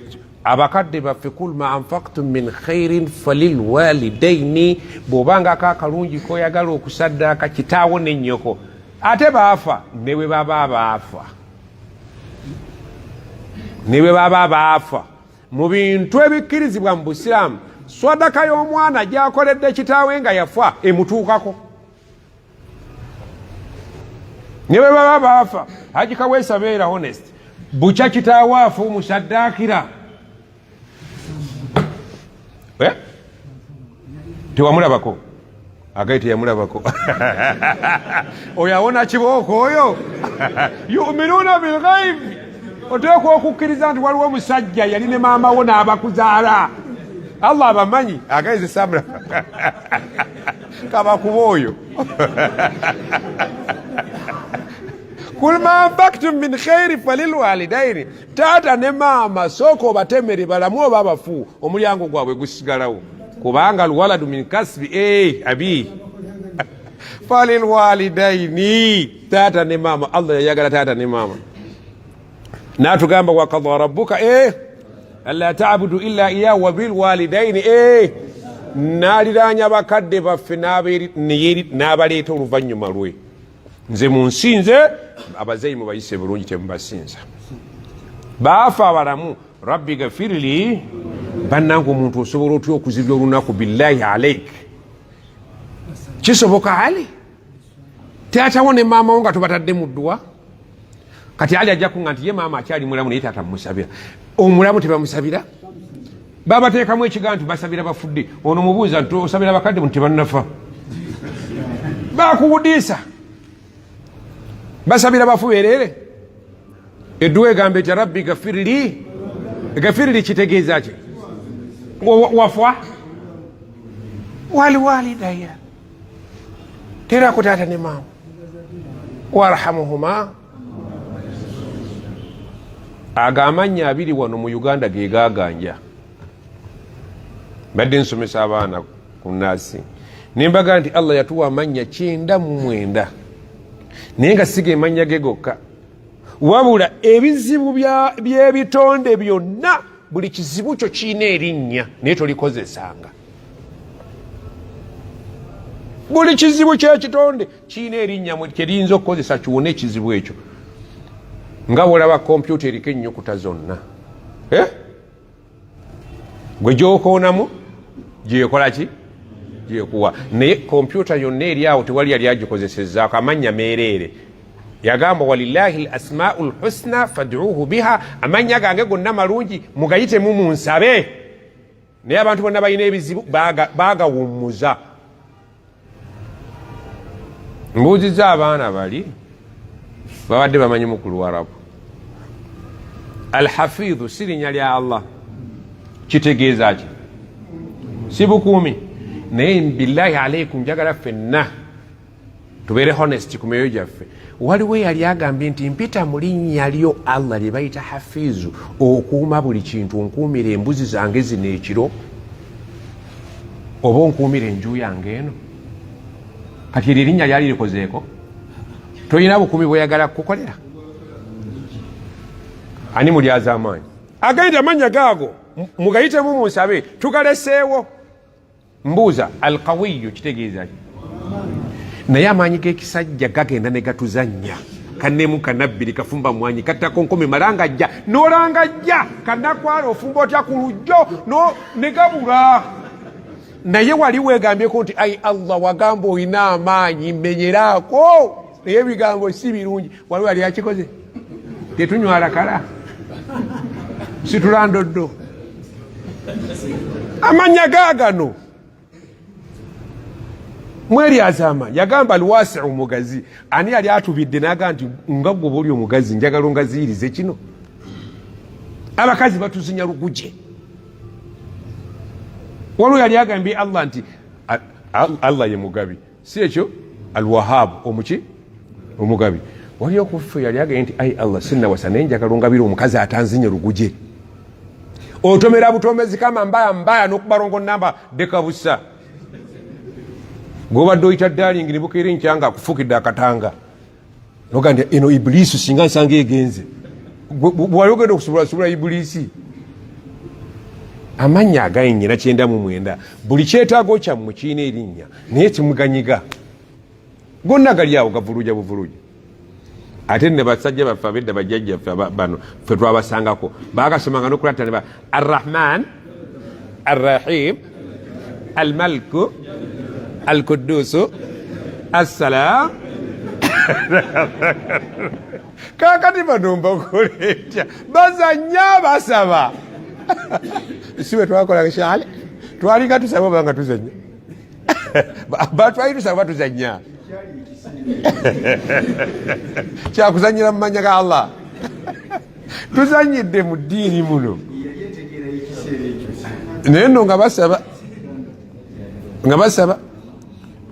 abakadde baffe, kul ma anfaqtum min khairin falil walidaini, bw'obangako akalungi koyagala okusaddaaka kitaawo ne nnyoko, ate baafa ne bwe baba baafa. Ne bwe baba baafa. Mu bintu ebikkirizibwa mu Busiraamu, swadaka y'omwana gy'akoledde kitaawe nga yafa emutuukako. Ne bwe baba baafa, Haji Kaweesa beera honest, bukya kitaawe afa omusaddaakira. Tewamulabako? Agaye teyamulabako. Oyo awona kibooko oyo. Yu'minuuna bilghaybi. Oteekwa okukkiriza nti waliwo omusajja yali ne maama wo n'abakuzaala. Allah abamanyi agaize samra kabakuba oyo kul ma anfaqtum min khairi falilwalidaini, taata ne maama sooka obatemere balamu oba abafu, omulyango gwabwe gusigalawo, kubanga alwaladu min kasbi abi falilwalidaini, taata ne maama. Allah yayagala taata ne maama. Natugamba wakadha rabbuka alla ta'budu illa iyyahu wa bilwalidaini naliranya bakadde baffe n'abaleeta oluvannyuma lwe. Nze munsinze, abazayi mubayise bulungi temubasinza. Baafa abalamu rabbi gafirli, bannange omuntu osobola otya okuzibya olunaku billahi alaik? Kisoboka Ali? Taatawo ne maama wo nga tubatadde mu dduwa? Kati Ali ajja kunga nti ye maama akyali mulamu naye taata mumusabira. Omulamu tebamusabira? Babateekamu ekigambo nti basabira bafudde. Ono mubuuza nti osabira bakadde mu tebannafa. Bakuwudiisa. Basabira bafu beerere. Edduwa egamba eti rabbi gafirli. Gafirli kitegeeza ki? Wafa waliwalidayya, terako taata ne maama, warhamuhuma. Agamanya abiri wano mu Uganda ge gaganja. Badde nsomesa abaana ku nnaasi nembaga nti Allah yatuwa amanya 99 naye nga siga emanya ge gokka, wabula ebizibu by'ebitonde byonna, buli kizibu kyo kiina erinnya naye tolikozesanga. Buli kizibu kyekitonde kiina erinnya kyeriyinza okukozesa kiwone ekizibu ekyo. Nga bwolaba kompyuta eriko ennyukuta zonna, gwe gyokoonamu gyekola ki? Gyekuwa. Naye kompyuta yonna eri awo tewali yali agikozesezzaako, amanya meereere. Yagamba walillahi al-asmaul husna fad'uuhu biha, amanya gange gonna malungi mugayitemu munsabe. Naye abantu bonna balina ebizibu bagawummuza. Mbuuzizza abaana bali babadde bamanyi mu Luwarabu. Al-Hafidhu si linnya lya Allah, kitegeeza ki? Si bukuumi. Naye billahi alaikum, njagala ffenna tubeere honest ku myoyo gyaffe. Waliwo yali agambye nti mpita mu linnya lyo Allah lye bayita Hafizu okuuma buli kintu, onkuumira embuzi zange zino ekiro, oba onkuumira enju yange eno. Kati eryo erinnya lyali likozeeko? Toyina bukuumi bweyagala kukolera? Ani mulyaza amaanyi? Agayita amanya gaago mugayitemu munsabe, tugaleseewo. Mbuuza alqawiyu kitegeeza ki? Naye amaanyi g'ekisajja gagenda ne gatuzannya. Kannemu kanabbiri kafumba mwanyi kattako nkome malanga jja n'olanga jja kannakwala ofumba otya ku lujjo ne gabula. Naye wali weegambyeko nti ai Allah wagamba olina amaanyi mmenyeraako, naye ebigambo si birungi. Waliwo yali akikoze? Tetunywala kala situlandoddo. Amanya gaagano Mwelyaza amaanyi. Yagamba alwasi'u mugazi. Ani yali atubidde n'agamba nti nga gwe buli omugazi njagala ongaziyirize kino? Abakazi batuzinya luguje. Waliwo yali agambye Allah nti Allah ye mugabi, si ekyo alwahab omuki omugabi. Waliyo kuffe yali agambye nti ai Allah sinnawasa naye njagala ongabire omukazi atanzinye luguje. Otomera butomezi kama mbaya n'okubalongo namba dekabusa. Gobadde oyita darling ne bukeera enkyanga akufukidde akatanga. Nogambye eno Ibilisi singa nsanga egenze. Bwali ogenda okusubula Ibilisi. Amanya agayingira 99 buli kyetaago kyammwe kiina erinnya naye kimuganyiga. Gonna gali awo gavuluja buvuluja. Ate ne basajja baffe abedda bajjajjaffe bano ffe twabasangako bagasomanga n'okulatana ba Ar-Rahman Ar-Rahim Al-Maliku Al-Quddus As-Salam. Kakati bano mbakoletya bazanya basaba. Siwe twakola kishale twalinga tusaba banga tuzanya batwayi tusaba tuzanya kyakuzanyira mu manya ga Allah. Tuzanyidde mu ddiini muno neno nga basaba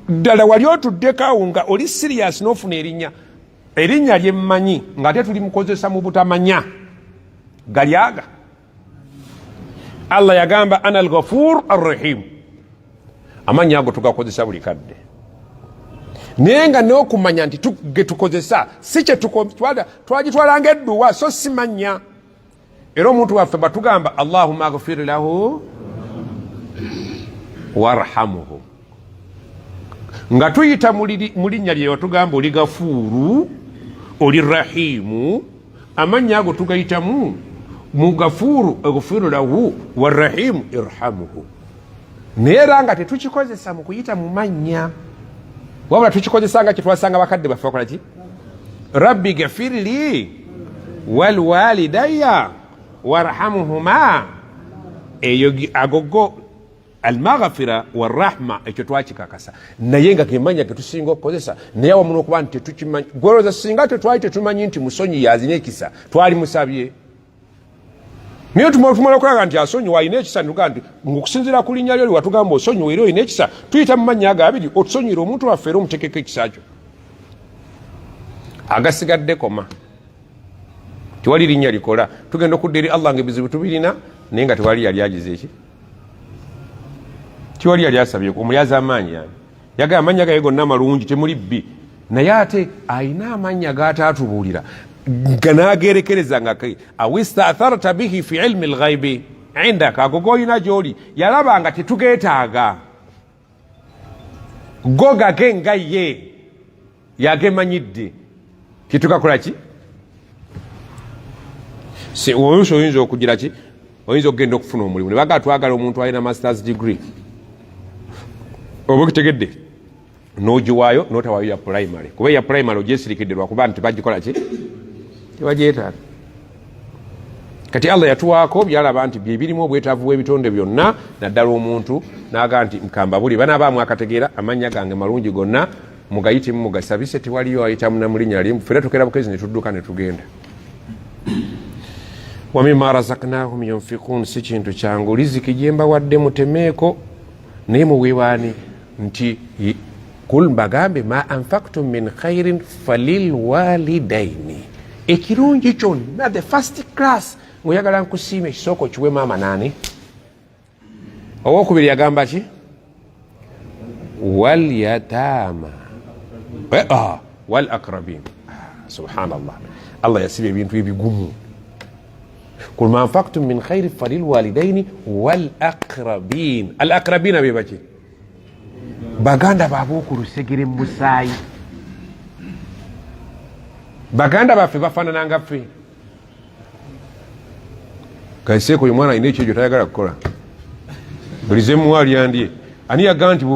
ddala wali otuddeko nga oli serious n'ofuna erinnya lyemmanyi ng'ate tuli mukozesa mu butamanya galyaga. Allah yagamba ana al-Ghafur ar-Rahim, amannya ago tugakozesa buli kadde, naye nga n'okumanya nti getukozesa si kye twagitwala ng'edduwa so si mannya. Era omuntu waffe batugamba Allahumma aghfir lahu warhamuhu, nga tuyita mu linnya lye watugamba oli Gafuuru oli Rahimu, amannya ago tugayitamu mu Gafuuru aghfir lahu warrahimu irhamuhu. Naye era nga tetukikozesa mu kuyita mu mannya, wabula tukikozesa nga kyetwasanga bakadde baffe bakola ki, rabbi gafirli walwalidayya warhamuhuma. Eyo agogo almaghfira warahma ekyo twakikakasa, naye nga kemanya ketusinga okukozesa, naye awamu n'okuba nti tetukimanyi. Gwolooza singa tetwali tetumanyi nti musonyi yazina ekisa twali musabye, naye tumala okulaga nti asonyiwa alina ekisa nuga nti okusinziira ku linnya lyo watugamba osonyiwa era olina ekisa, tuyita mu mannya ago abiri otusonyire omuntu waffe era omutekeko ekisa kyo. Agasigadde koma tewali linnya likola, tugenda okudda eri Allah ng'ebizibu tubirina, naye nga tewali yali agize eki, tewali yali asabye omulyaza amaanyi. Yani yagamba amannya gaye gonna malungi temuli bbi, naye ate alina amannya g'ataatubuulira ganaagerekereza nga awistatharta bihi fi ilmi lghaibi indaka, ago goyina gyoli yalaba nga tetugeetaaga, go gage nga ye yagemanyidde titugakola ki. Oyinza okugira ki, oyinza okugenda okufuna omulimu ne baga twagala omuntu alina masters degree, oba okitegedde n'ogiwaayo n'otawaayo ya primary, kuba ya primary ogyesirikidde lwakuba nti bagikola ki, tebagyetaaga. Kati Allah yatuwaako byalaba nti byebirimu obwetaavu bw'ebitonde byonna, naddala omuntu n'aga nti mukamba buli banabaamu akategeera amannya gange malungi gonna mugayitemu mugasabise, tewaliyo ayitamu na mulinnya limu, ffera tukera bukezi ne tudduka ne tugenda. Wa mimma razaqnahum yunfiqun, si kintu kyangu riziki gyemba wadde mutemeeko naye muweewaani nti kul mbagambe ma anfaqtum min khairin falil walidaini, ekirungi kyonna the first class ng'oyagala nkusiima ekisooka kiwe maama naani, owokubiri yagamba ki, wal yataama wal akrabin. Subhanallah, Allah yasiba ebintu ebigumu. Kul ma anfaqtum min khairin falil walidaini wal akrabin. Al akrabina be baki, baganda bab'okulusegere mu musaayi, baganda baffe bafaanana nga ffe. Kaiseeko oyo mwana alina ekyo tayagala kukola, bulize muwali yandye ani yagaa nti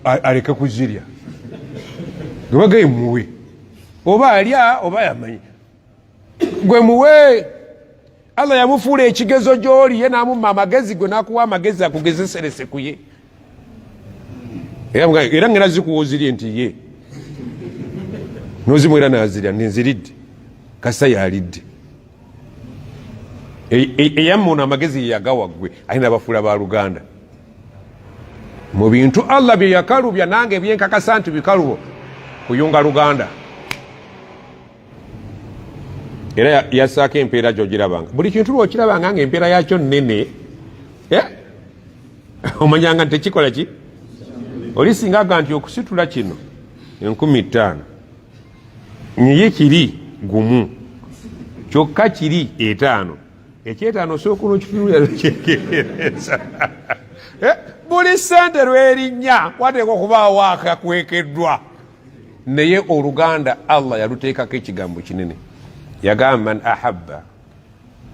aleke kuzirya, gwe bagaye muwe, oba alya oba yamanyi, gwe muwe. Allah yamufuula ekigezo gy'oli, ye n'amumma amagezi, gwe n'akuwa amagezi akugezeserese ku ye, era ngera zikuwa ozirye nti ye nozimu era nazirya ninziridde kasa yalidde. Eyamuna amagezi yeyagawa gwe alina abafuula ba Luganda mu bintu Allah bye yakalubya, nange byenkakasa nti bikalubo kuyunga Luganda. Era yasaako empeera gy'ogirabanga, buli kintu lw'okirabanga nga empeera yakyo nnene omanyanga nti tekikola ki. Oli singa aga nti okusitula kino 15,000 nyiye kiri gumu kyokka kiri 5, ekyetaano osooka n'okifirulira kyekeereza. Buli ssente lwerinnya wateekwa okubaawo akakwekeddwa, naye Oluganda Allah yaluteekako ekigambo kinene. Yagamba man ahabba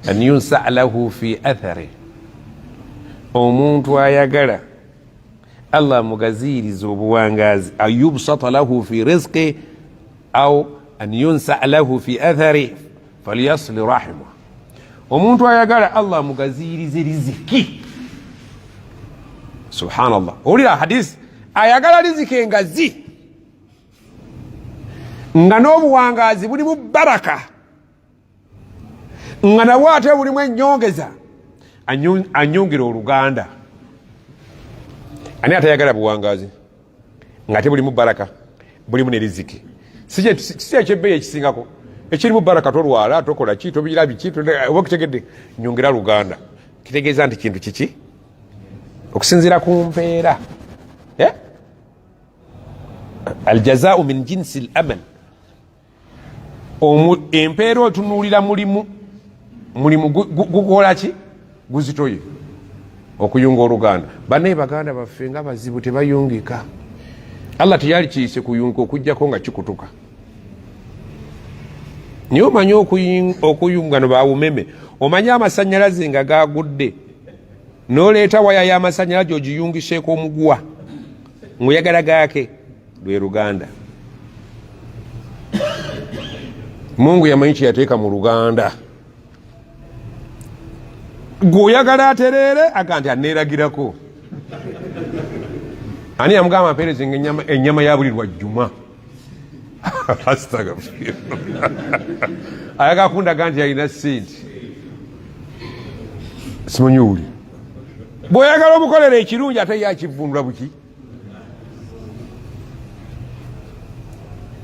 an yunsa lahu fi athari, omuntu ayagala Allah mugaziiriza obuwangazi, ayubsata lahu fi rizqi au an yunsa lahu fi athari falyasli rahimah. Omuntu ayagala Allah mugaziirize riziki. Subhanallah, olira hadisi ayagala riziki engazi nga n'obuwangazi bulimu baraka, nga nabwo ate bulimu ennyongeza, anyongera Oluganda ani atayagala buwangazi ng'ate bulimu baraka bulimu ne riziki si ekyebbeeyi ekisingako ekirimu baraka tolwala tokola ki tobira biki oba kitegedde nyongera luganda kitegeeza nti kintu kiki okusinziira ku mpeera aljazaau min jinsi l amal empeera otunuulira mulimu gukola ki guzitoye okuyunga oluganda banaye baganda baffe nga bazibu tebayungika allah teyali kiyise kuyunga okujjako nga kikutuka niye omanyi okuyunga no bawumeme omanyi amasanyalaze nga gagudde noleeta waya y'amasanyalaze ogiyungiseeko omuguwa nguyagala gaake lwe luganda mungu yamanyi kyeyateeka mu luganda gweoyagala atereere aga nti aneeragirako ani yamugamba mpeerezi nga ennyama ya buli lwajjuma ayaga kundaga nti alina sente simanyi wuli bweoyagala omukolera ekirungi ate yakivundula buki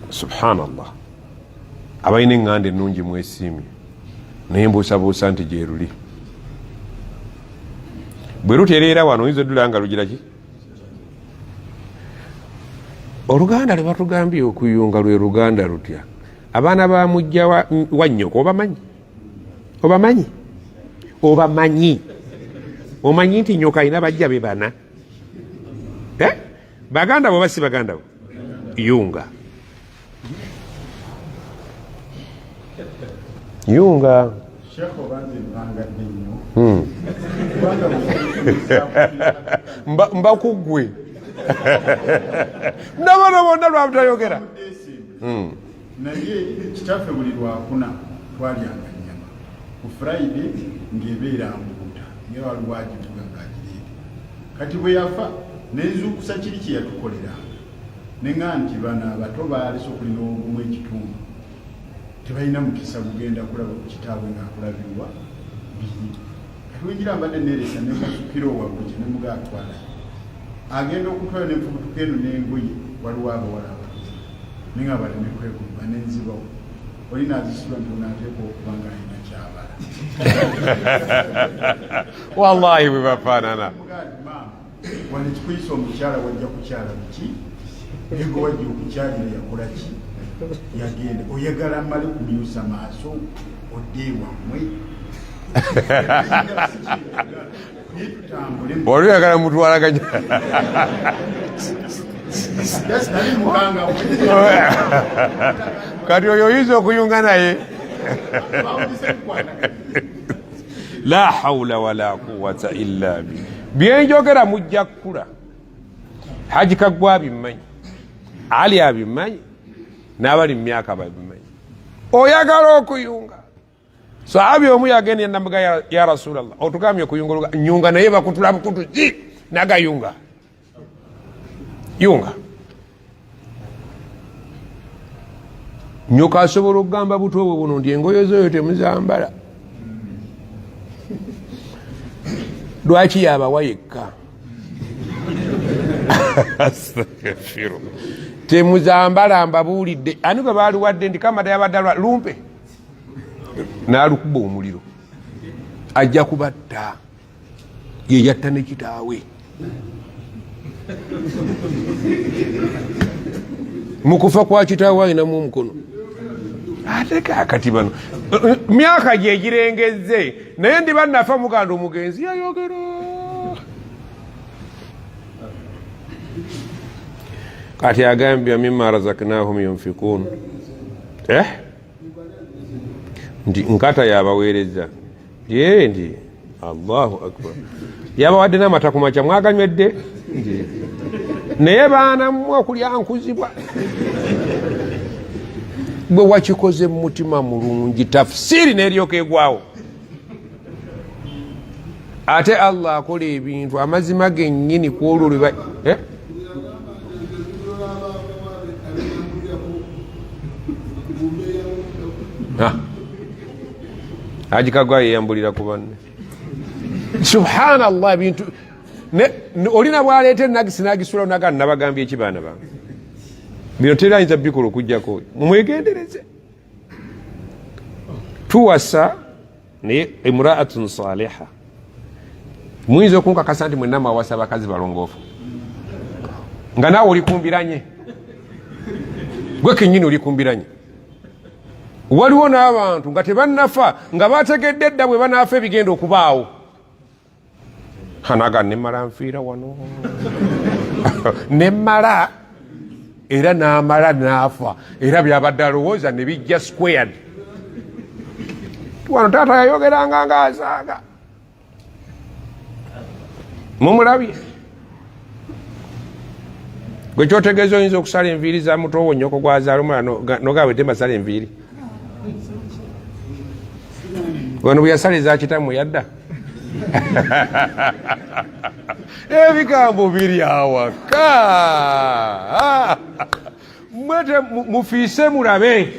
subhanallah abalina eŋŋanda ennungi mwesiimye naye mbuusabuusa nti gyeruli bwe lutereera wano oyinza oddula nga lugira ki oluganda lwe batugambye okuyunga lwe luganda lutya abaana ba mujja wannyoko obamanyi nti nyoka alina bajja be bana baganda bo basi baganda bo yunga mbakugwe nabona bonna lwabutayogera naye kitaffe buli lwakuna twalyanga nyama ku friday ng'ebeera mbuuta naye waliwo agivuga ng'agireeta kati bwe yafa nenzukusa kiri kye yatukolera neŋŋa nti bano abato baalese okulina obumu ekitundu tebalina mukisa kugenda kulaba ku kitaawe ng'akulabirwa biri kati wengira mbadde neeresa nemusukira owaguje nemugaatwala agenda okutwala nenfubutuka eno n'engoye waliwo abawala abatuzi naye nga baleme kwegomba nenzibawo olina azisibwa nti onaateeka okuba nga alina kyabala wallahi bwe bafaanana wano kikuyisa omukyala wajja kukyala biki ego wajja okukyalira yakola ki yagenda oyagala mmale kumyusa maaso odde wammwe oli oyagala mutwalaganya kati oyo oyinza okuyunga naye la haula wala quwata illa billah byenjogera mujja kukula Haji Kaggwa abimanyi Ali abimanyi n'abali mu myaka babimanyi oyagala okuyunga sahabi omu yagenda enambuga ya Rasulallah otugambye okuyunga nyunga naye bakutula bukutu ki nagayunga yunga nyoka asobola okugamba buto obwo buno nti engoye zoyo temuzambala lwaki yabawa yekka temuzambala mbabuulidde ani gwe baaliwadde ndi kamada yabaddalwa lumpe n'alukuba omuliro ajja kubatta yeyatta ne kitaawe mukufa kwa kitaawe alinamu omukono ate kakati bano myaka gyegirengezze naye ndi bannafa muganda omugenzi yayogera kati agambye mimma razaknahum yunfikun nti nkata yabaweereza ndi Allahu akbar yabawadde n'amata ku makya mwaganywedde naye baana mmwe okulya nkuzibwa bwe wakikoze mu mutima mulungi tafsiri n'eryoka egwawo ate Allah akola ebintu amazima gennyini ku olwo lwe Haji Kaggwa yeyambulira ku banne subhanallah bintu olina bwaleeta enagisi nagisula naga nabagambye ekibaana bange bino terayinza bikola okujjako mumwegendereze. Tuwasa naye imraatun saliha muyinza okunkakasa nti mwenna mwawasa bakazi balongoofu nga naawe olikumbiranye gwe kenyini olikumbiranye. Waliwo n'abantu nga tebannafa nga bategedde edda bwe banaafa ebigenda okubaawo hanaga nemmala nfiira wano nemmala era n'amala n'afa era byabadde alowooza ne bijja squared. Wano taata yayogeranga ngaasaaga mumulabye gwe kyotegeeza oyinza okusala enviiri za mutowo nnyoko gwazaala omwana nogawe temasala enviiri wano bwe yasala eza kitamu yadda ebigambo biri awaka mwete mufiise mulabe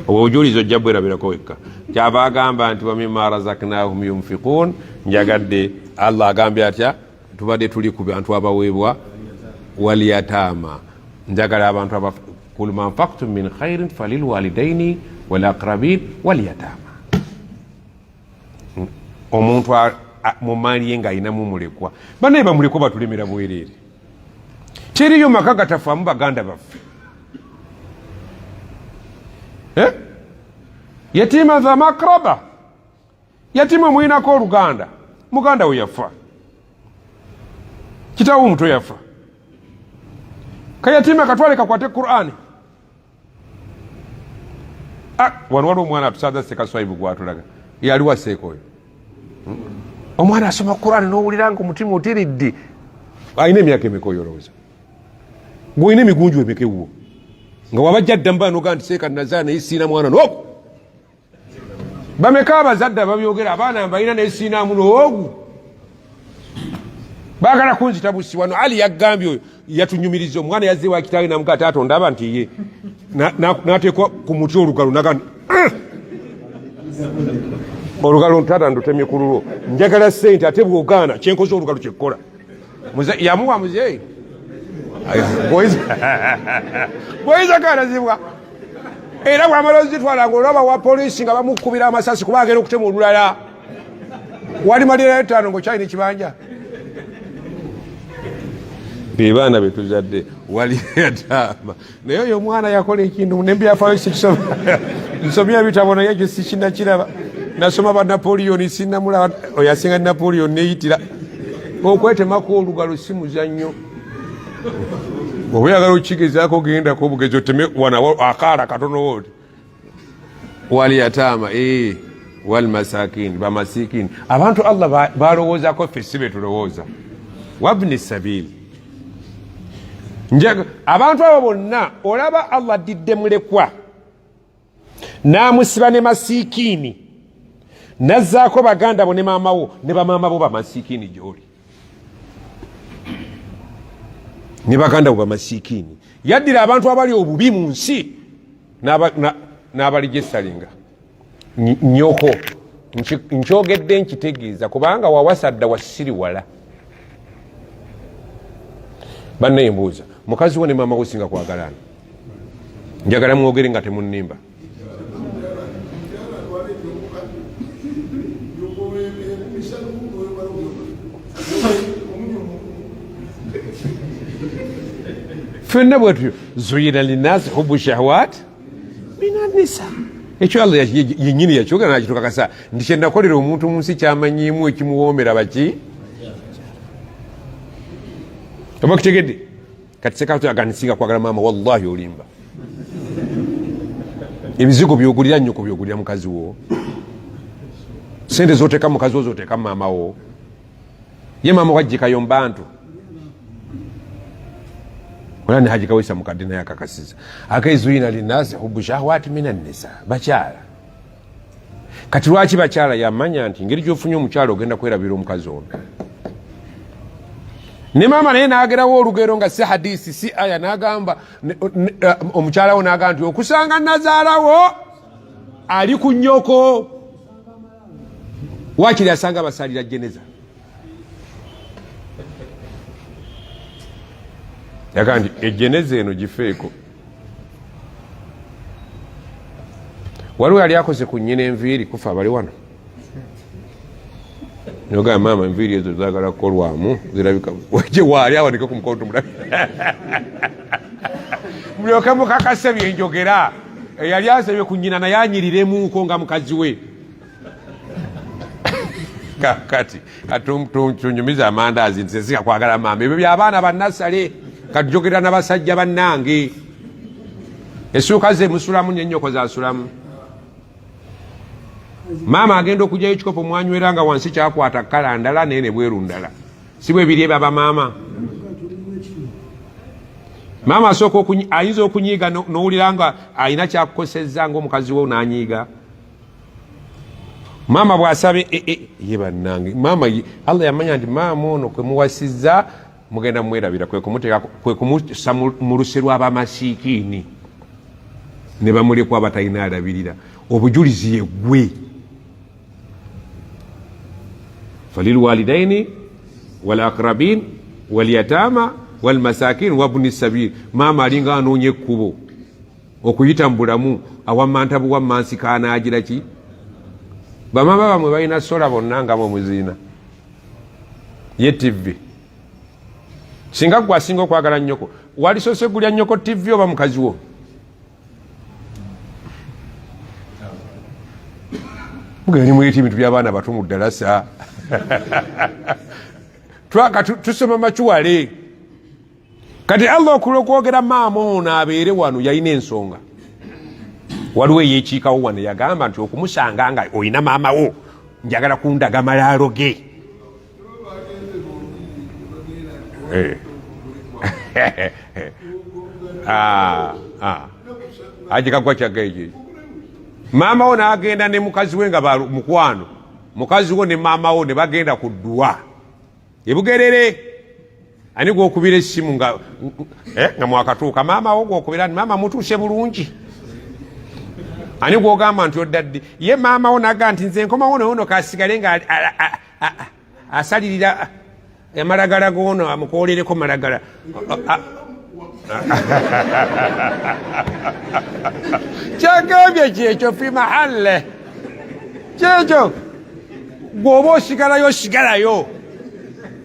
obujulizi ojja bwerabirako wekka. Kyava agamba nti wamima razaknahum yunfiqun, njagadde Allah agambye atya tubadde tuli ku bantu abaweebwa waliyatama. Njagala abantu kul ma anfaqtum min khairin falilwalidaini walaqrabin waliyatama. Omuntu mumaali ye ng'ayinamu mulekwa banaye bamulekwa batulemera bwereere. Kiriyo maka gatafaamu baganda baffe yatima za makraba, yatima mwinako oluganda, muganda we yafa, kitawo omuto yafa, kayatima katwale kakwate Qur'ani. Wano waliwo omwana atusaza Sekaswaibu gwatulaga yali waseeko oyo omwana asoma Qur'ani n'owulira nga omutima otiridde. Alina emyaka emeka oyo olowooza? Gw'olina emigunju emeka ewuwo nga wabajja dda mbaa nogaa nti seeka nazaala naye siina mwana n'ogu. Bameka abazadde babyogera abaana mbalina naye siinaamu n'ogu. Baagala kunzita busi wano. Ali yaggambye oyo yatunyumiriza omwana yazze wa kitaawe namugaa taata ondaba nti ye n'ateekwa ku muti olugalo naga olugalo taata ndutemye ku lulwo njagala ssente ate bw'ogaana kyenkoze olugalo kyekkola. Yamuwa muzeeyi bwoyiza kanazibwa era bwamala ozitwala nga olaba wa poliisi nga bamukubira amasasi kuba agenda okutema olulala wali malira 5 ng'okyalina ekibanja. Be baana betuzadde wali yatama naye oyo omwana yakola ekintu nembyafayo sikisoma nsomya ebitabo naye ekyo sikinakiraba. Nasoma ba Napoleon sinnamulaba oyo asinga Napoleon neyitira. Okwetemako olugalo si muzannyo. Bwe oyagala okigezaako gendako obugezi oteme wana akaala katono wooti. Wali yatama wal masakin bamasikini abantu Allah balowoozaako ffe si be tulowooza. Wabni sabili abantu abo bonna olaba Allah addidde mulekwa n'amusiba ne masiikini nazzaako baganda bo ne maamawo ne bamaama bo bamasiikini gy'oli ne baganda bo bamasiikini. Yaddira abantu abali obubi mu nsi n'abalijesalinga nnyoko. Nkyogedde nkitegeeza kubanga wawasadda wasiri wala. Banne mbuuza mukazi wo ne maama wo singa kwagalana njagala mwogere nga temunnimba. Fenna bwetyo zuyina linnaasi hubbu shahawat mina nisa. Ekyo Allah yennyini yakyogera nakitukakasa nti kyenakolera omuntu mu nsi kyamanyiimu ekimuwoomera baki oba kitegedde. Kati sekatu aganisinga kwagala maama wallahi olimba. Ebizigo byogulira nnyoko byogulira mukazi wo. Sente zoteeka mukazi wo zoteeka maama wo. Ye maama wajjikayo mbantu wala ne Haji Kawisa mukadde naye akakasiza akaizuyina linnaasi hubbu shahawati mina nisa. Bakyala kati lwaki bakyala yamanya nti ngeri gyofunye omukyala ogenda kwerabira omukazi ono. Ne maama naye n'agerawo olugero nga si hadisi si aya n'agamba omukyala wo n'agamba nti okusanga nazaalawo ali ku nnyoko wakiri asanga basalira jeneza yaga nti ejeneza eno gifeeko. Waliwo yali akoze ku nnyina enviiri kufa abali wano noga maama enviiri ezo zaagala kukolwamu zirabika waje waali awanike ku mukono mulabi mulyoke mukakase byenjogera eyali asabye ku nnyina naye anyiriremuuko nga mukazi we kati tunyumiza amandaazi nti sesika kwagala maama ebyo byabaana bannasale katujogera n'abasajja bannange essuuka ze musulamu n'ennyoko zasulamu. Maama agenda okugyayo ekikopo mwanywera nga wansi kyakwata kala ndala nene bweru ndala si bwe biri baba maama. Maama asooka ayinza okunyiiga n'owulira nga alina kyakukosezza ng'omukazi wo n'anyiiga. Maama bw'asabe ye bannange maama Allah yamanya nti maama ono kwe muwasizza mugenda mwerabira kwe kumussa mu luse lw'abamasiikiini ne bamulekwa abatalina alabirira obujulizi ye gwe. falilwalidaini walakrabin walyatama walmasakin wabni sabil. Maama alinga anoonya ekkubo okuyita mu bulamu awammantabu wammansi kaanaagira ki. Bamaama bamwe balina sola bonna nga muziina ye TV. Singa gwe asinga okwagala nnyoko walisoose gulya nnyoko TV oba mukazi wo? Mugani muyita ebintu by'abaana bato mu ddalasa twaka tusoma machuwale. Kati Allah okwogera maama ono abeere wano yalina ensonga. Waliwo eyekiikawo wano yagamba nti okumusanga nga olina maama wo njagala kundaga malaalo ge. Ajikagwa kyagaiki maama wo n'agenda ne mukazi we nga mukwano. Mukazi wo ne maama wo ne bagenda ku dduwa ebugerere. Ani gwokubira essimu nga mwakatuuka maama wo gwokubira nti maama mutuuse bulungi. Ani gwogamba nti oddadde ye maama wo naga nti nze nkomawo noono kasigale nga asalirira amalagala goono amukoolereko malagala. Kyagambye kyekyo fi mahalle kyekyo gwoba osigalayo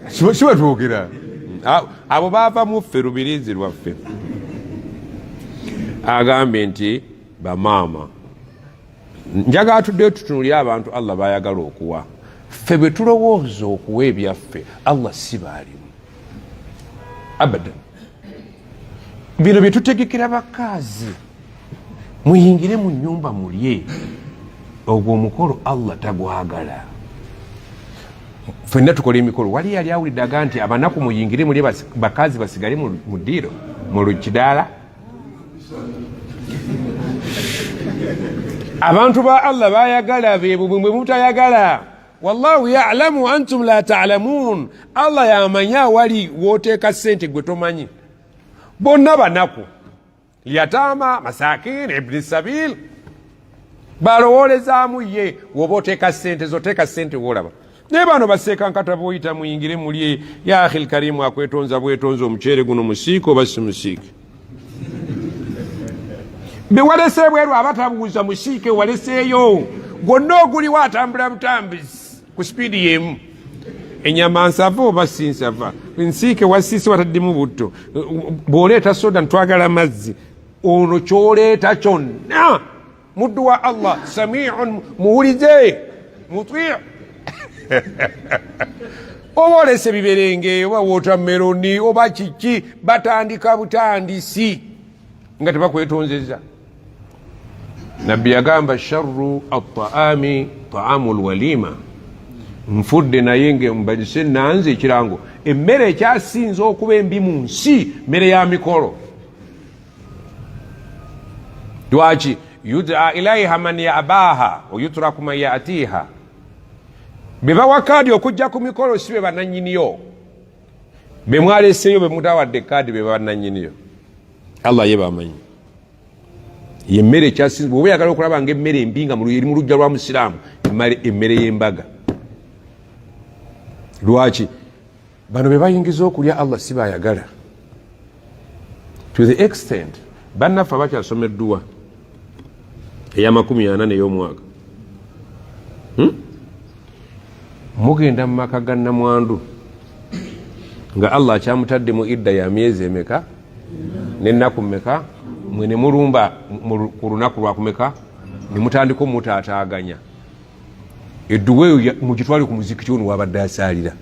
siwe twogera abo baava muffe lubirizi lwaffe. Agambye nti bamaama njagala tuddeyo tutunulire abantu Allah bayagala okuwa. Ffe bwe tulowooza okuwa ebyaffe Allah si baalimu abadan. Bino bye tutegekera bakazi muyingire mu nnyumba mulye ogwo omukolo Allah tagwagala. Ffenna tukola emikolo. Wali yali awulidde aga nti abanaku muyingire mulye bakazi basigale mu ddiiro mu lukidaala. Abantu ba Allah bayagala beebo bwe mutayagala. Wallahu ya'lamu antum la ta'lamun. Allah yamanya wali woteeka ssente gwe tomanyi. Bonna banaku yatama masakin ibn sabil balowolezaamu ye woba oteeka ssente zoteeka ssente wolaba. Naye bano baseeka nkata bwoyita muyingire mulye ya akhil karimu akwetonza bwetonza omuceere guno musiike oba si musiike. Be walese bweru abatabuuza musiike waleseeyo gwonna oguliwo atambula butambuzi ku sipiidi yemu. Enyama nsava oba si nsava nsiike wasiise wataddemu butto bw'oleeta soda ntwagala mazzi ono ky'oleeta kyonna muddu wa Allah samiun muwulize muti oba olese biberenge oba wotameroni oba kiki batandika butandisi nga tebakwetonzeza. Nabbi yagamba sharru at-ta'ami ta'amu al-walima. Nfudde naye nge mbadise nanze ekirango emmere ekyasinza okuba embi mu nsi mmere ya mikolo. Lwaki yudaa ilaiha man ya'baha wa yutraku man ya'tiha. Be bawa kaadi okujja ku mikolo si be bannannyiniyo. Be mwaleseeyo be mutawadde kaadi be bannannyiniyo. Allah ye bamanyi. Ye mmere ekyasinza bw'oba oyagala okulaba ng'emmere embi nga eri mu lujja lwa musiraamu emmere y'embaga. Lwaki bano be bayingiza okulya Allah si bayagala. to the extent bannaffe abakyasoma edduwa eya40 ey'omwaka mugenda mu maka ga nnamwandu nga Allah akyamutadde mu idda ya myezi emeka n'ennaku mmeka mwe ne mulumba ku lunaku lwakumeka ne mutandika omutaataaganya edduwa eyo mugitwale ku muzikiti ono wabadde asaalira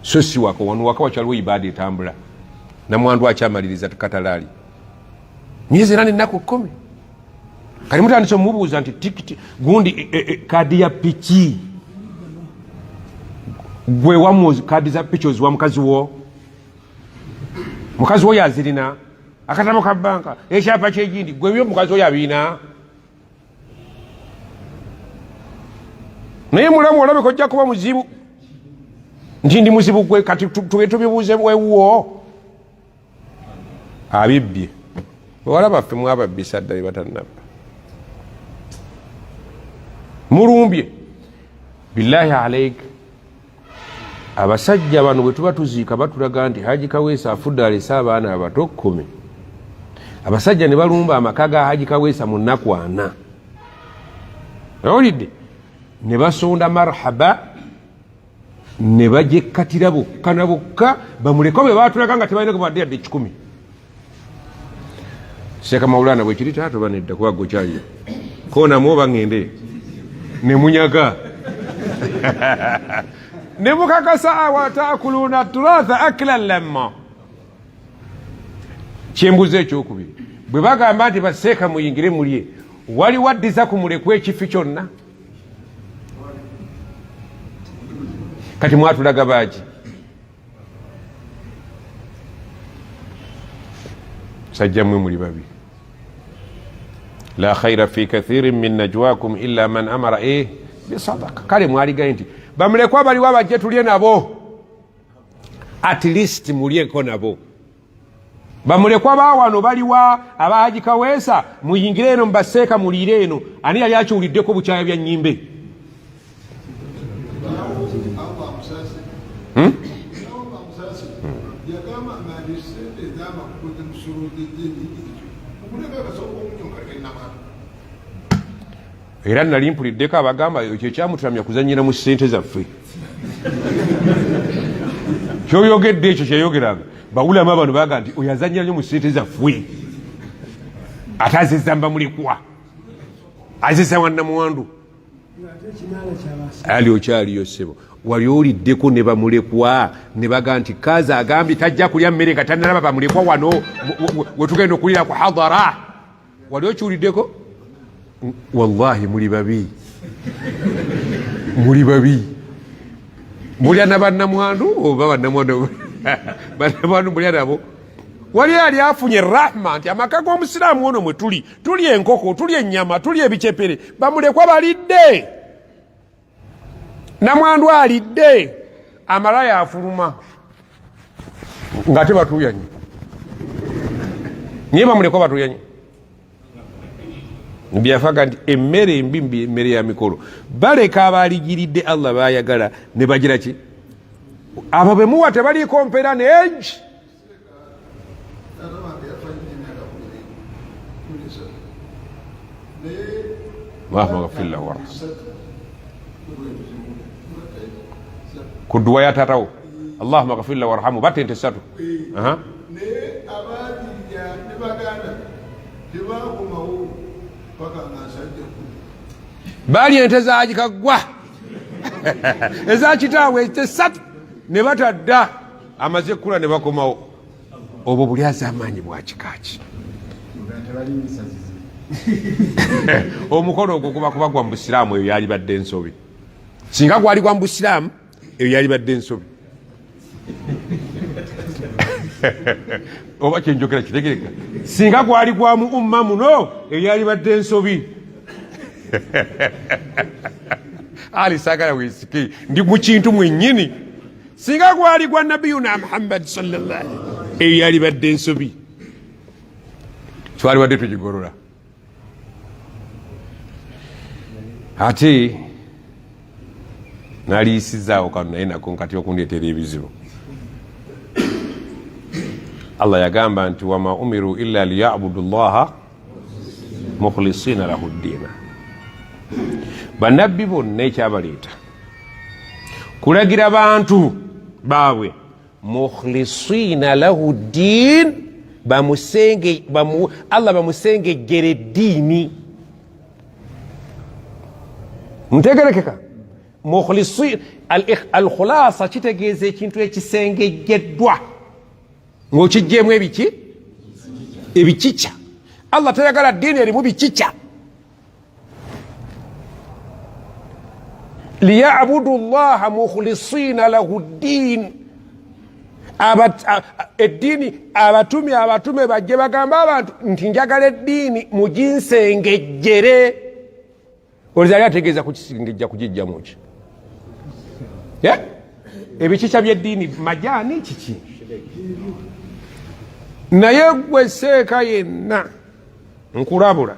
so si waka wano waka wakyaliwo ibaada etambula namwandu akyamaliriza katalaali myezi 8 n'ennaku 10 kali mutandise omubuuza nti tikiti gundi kadi ya piki gwe wamu kadi za piki oziwa mukazi wo yazirina akatamo ka banka ekyapa kyegindi gwe byo mukazi wo yabina naye mulamu olabeka ojja kuba muzibu nti ndi muzibu gwe kati tubibuuze wewuwo abibbye bawala baffe mwababisa dda bebatannabba mulumbye billahi alaik abasajja bano bwe tuba tuziika batulaga nti Haji Kaweesa afudde alese abaana abato 10 abasajja ne balumba amaka ga Haji Kaweesa mu nnaku 4 awulidde ne basonda marhaba ne bajekkatira bokka na bokka bamuleko bwe batulaga nga tebalina kubadde yadde 10 Sheikh Maulana bwe kiri tato banedda kuba gokyaliyo kona mwoba ngende ne munyaga ne mukakasa watakuluna turatha aklan lamma kyembuze ekyokubiri bwe bagamba nti baseeka muyingire mulye wali waddiza ku mulekwa ekifi kyonna kati mwatulaga baaki sajja mwe muli babi la khaira fi kathirin min najwakum illa man amara bisadaka kale mwaligaye nti bamulekwa baliwo abajje tulye nabo at least mulyeko nabo bamulekwa bawano baliwa aba Haji Kaweesa muyingire eno mbaseeka mulire eno ani yali akiwuliddeko bukyaya bya nnyimbe era nali mpuliddeko abagamba ekyo ekyamutulamya kuzanyira mu ssente zaffe kyoyogedde ekyo kyeyogeranga bawulamu abantu baga nti oyo azanyira nnyo mu ssente zaffe ate azizza mbamulekwa azizza wannamuwandu ali okyaliyo ssebo wali oliddeko ne bamulekwa ne baga nti kaza agambye tajja kulya mmere nga tannalaba bamulekwa wano wetugenda okulira ku hadara wali okiwuliddeko wallahi muli babi mulya na bannamwandu oba bannamwandu mulya nabo wali ali afunye rahma nti amaka g'omusiraamu ono mwe tuli enkoko tuli ennyama tuli ebicepere bamulekwa balidde namwandu alidde amalaya afuluma nga tebatuyanye niye bamulekwa batuyanye byafaga nti emmere embi emmere ya mikolo baleka abaligiridde Allah bayagala ne bagira ki abo bemuwa tebaliiko mpeera ne egi Allahumma ghfir lahu warham ku duwa ya tatawo Allahumma ghfir lahu warhamu batente 3 bali ente zaaki kagwa ezakitaawe tesatu ne batadda amaze kula ne bakomawo obwo buli azamaanyi bwakikaaki omukono ogwo kuba gwa mu busiraamu eyo yali badde ensobi singa gwali gwa mu busiraamu eyo yali badde ensobi oba kyenjogera kitegereka singa gwali gwa mu umma muno eyo yali badde ensobi ali sagala wisiki ndi mu kintu mwennyini singa gwali gwa nabiyuna Muhammad sallallahu eyo yali badde ensobi twali wadde tugigolola ate naliisizaawo kano naye nako nkati okundeetera ebizibu Allah yagamba nti wama umiru illa liyabudu llaha mukhlisina lahu ddiina. Bannabbi bonna ekyabaleeta kulagira bantu baabwe mukhlisina lahu ddiin, Allah bamusengejjera eddiini. Ntegerekeka mukhlisin al-khulasa kitegeeza ekintu ekisengejjeddwa ng'okiggyemu ebikikya. Allah tayagala ddiini erimu bikikya. liyabudu llaha mukhlisina lahu ddiin, eddiini abatume bajje bagamba abantu nti njagala eddiini muginsengejjere. Olizali ategeeza kukisengejja kugijjamu ki? Ebikikya by'eddiini majaani kiki? Naye gwe seeka yenna nkulabula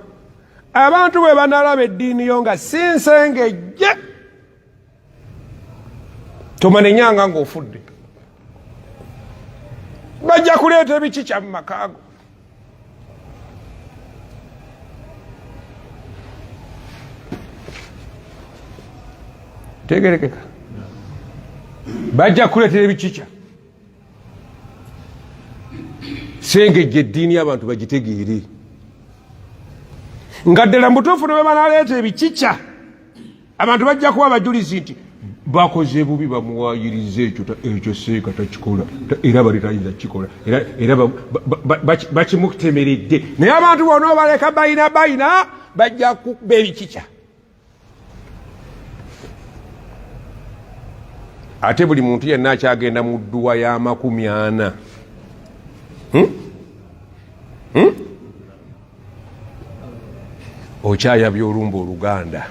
abantu bwe banalaba eddiini yo nga si nsengejje, tomanenyanga ng'ofudde. Bajja kuleeta ebikikya mu makaago. Tegerekeka bajja kuleetera ebikikya. Sengejja eddiini y'abantu bagitegeere nga ddala mutuufu ne bwe banaleeta ebikikya abantu bajja kuba abajulizi nti bakoze bubi bamuwaayiriza ekyo seeka takikola era bali tayinza kikola era bakimutemeredde. Naye abantu bonna obaleka bayina bajja kuba ebikikya. Ate buli muntu yenna akyagenda mu dduwa ya 40. Okyayabya olumba Oluganda.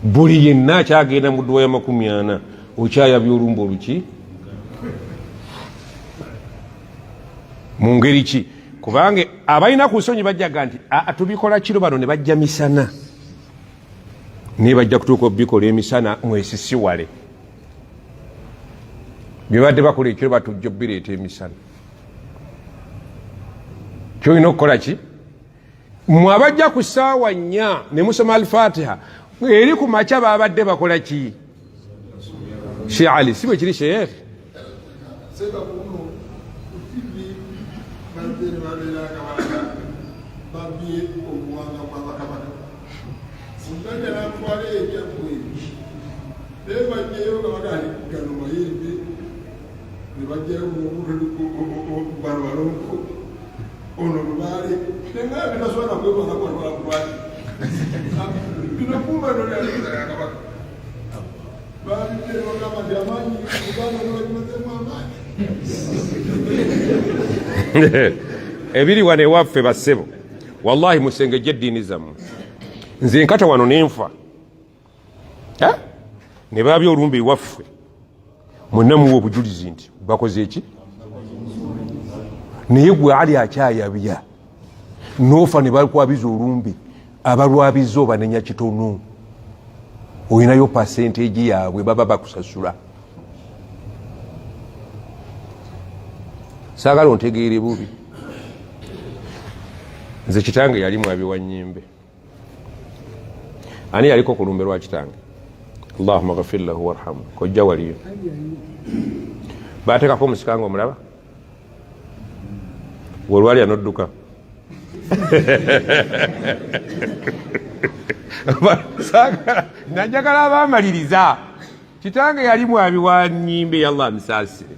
Buli yenna akyagenda mu dduwa ya 40 okyayabya olumba oluki? Mu ngeri ki? Kubanga abalina ku nsonyi bajjaga nti tubikola kiro bano ne bajja misana, naye bajja kutuuka obikola emisana mwesisiwale. Bye badde bakola ekiro batujja bireeta emisana. Kyolina okukola ki? Mmwe abajja ku ssaawa 4 ne musoma al-Fatiha, eri ku makya babadde bakola ki? Sheikh Ali si bwe kiri Sheikh? Ebiri wane waffe bassebo, wallahi musengejje eddiini zammwe. Nze nkata wano nenfa ne babya olumbe ewaffe mwenna muwa obujulizi nti bakoze eki. Naye gwe ali akyayabya noofa ne balwabiza olumbe, abalwabiza obanenya kitono, olinayo pasenteegi yaabwe baba bakusasula. Saagala ontegeere bubi. Nze kitange yali mwabi wa nnyimbe. Ani yaliko ku lumbe lwa kitange? Allahumma ghafir lahu warhamhu. Kojja waliyo baateekako omusikanga omulaba wolwali anodduka. Najagala abamaliriza. Kitange yali mwabi wa nnyimbe, yallah amisaasire.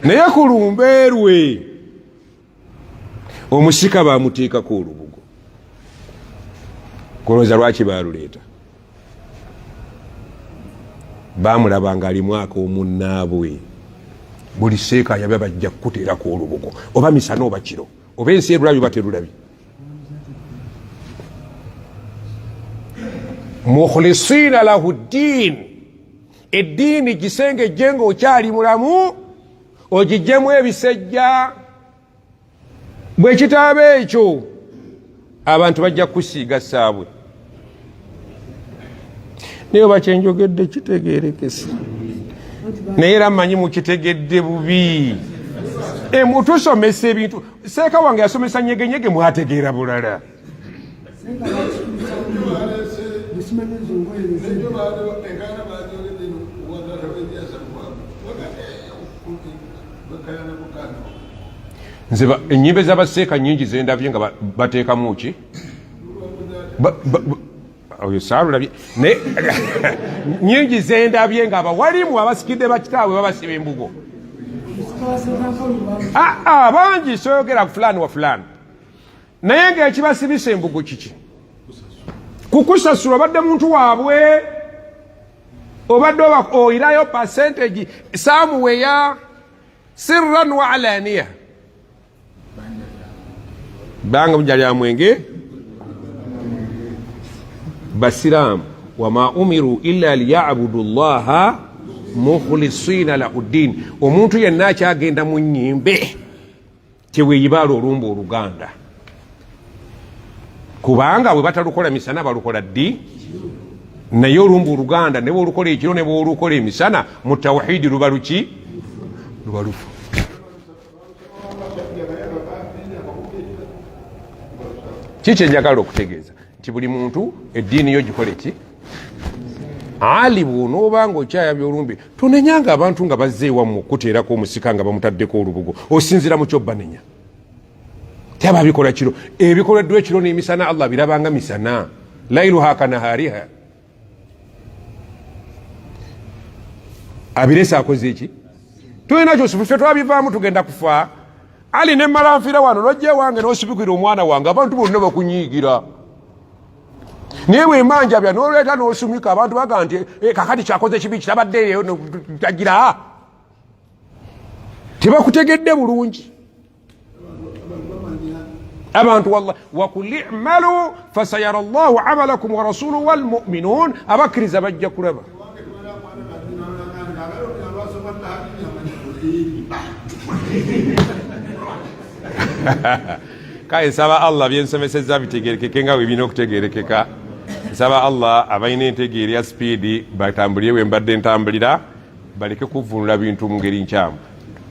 Naye ku lumbe lwe omusika baamuteekako olubugo. Kulowooza lwaki baaluleeta? Baamulaba ng'alimu ak'omunnaabwe. Buli seeka yabya bajja kukuteerako olubugo, oba misana oba kiro, oba ensi erulabi oba terulabi. Mukhlisina lahu ddiin, eddiini gisengejje ng'okyali mulamu, ogijjemu ebisejja. Bwe kitaba ekyo abantu bajja kusiiga saabwe. Naye bakyenjogedde kitegeerekese. naye era mmanyi mukitegedde bubi. Tusomesa ebintu. Seeka wange yasomesa nyegenyege mwategeera bulala. Nze ennyimbe z'abaseeka nnyingi zendabye nga bateekamu ki? Oyo saalulabye nyingi zendabye nga abawalimu abasikidde bakitaabwe babasiba embugo. Bangi soyogera ku fulani wa fulani. Naye ng'ekibasibisa embugo kiki? Kukusasula obadde muntu waabwe, obadde oyirayo percentage samuweya sirran wa alaniya. Banga mujali amwenge basiramu wama umiru illa liya'budu Allaha mukhlisina lahu ddin. Omuntu yenna akyagenda mu nnyimbe teweeyibaala olumba oluganda, kubanga bwe batalukola misana balukola ddi. Naye olumba oluganda ne bwolukola ekiro ne bwolukola emisana mu tawhidi luba luki? Luba lufu. Kiki njagala okutegeeza nti buli muntu eddiini yo gikole ki? Alibu n'oba ng'okyayabya olumbi tonenyanga abantu nga bazze ewammwe okuteerako omusika nga bamutaddeko olubugo osinzira mu kyobbanenya. Tyaba bikola kiro, ebikoleddwa ekiro n'emisana Allah birabanga misana, lailuha kanahariha. Abiresa akoze eki? Tulina kyosiffe twabivaamu tugenda kufa. Ali ne mmala nfiira wano n'ojja wange n'osibikira omwana wange abantu bonna bakunyiigira. Naye bwe manja bya n'oleeta n'osumika abantu baga nti kakati kyakoze kibi kitabadde eyo tagira. Tebakutegedde bulungi abantu. Wallahi wakul i'malu fasayara Allahu amalakum wa rasuluhu wal mu'minun. Abakkiriza bajja kulaba. Kale nsaba Allah byensomesezza bitegeerekeke nga bwe birina okutegeerekeka. Nsaba Allah abalina entegeera ya sipiidi batambulire we mbadde ntambulira, baleke kuvunula bintu mu ngeri nkyamu.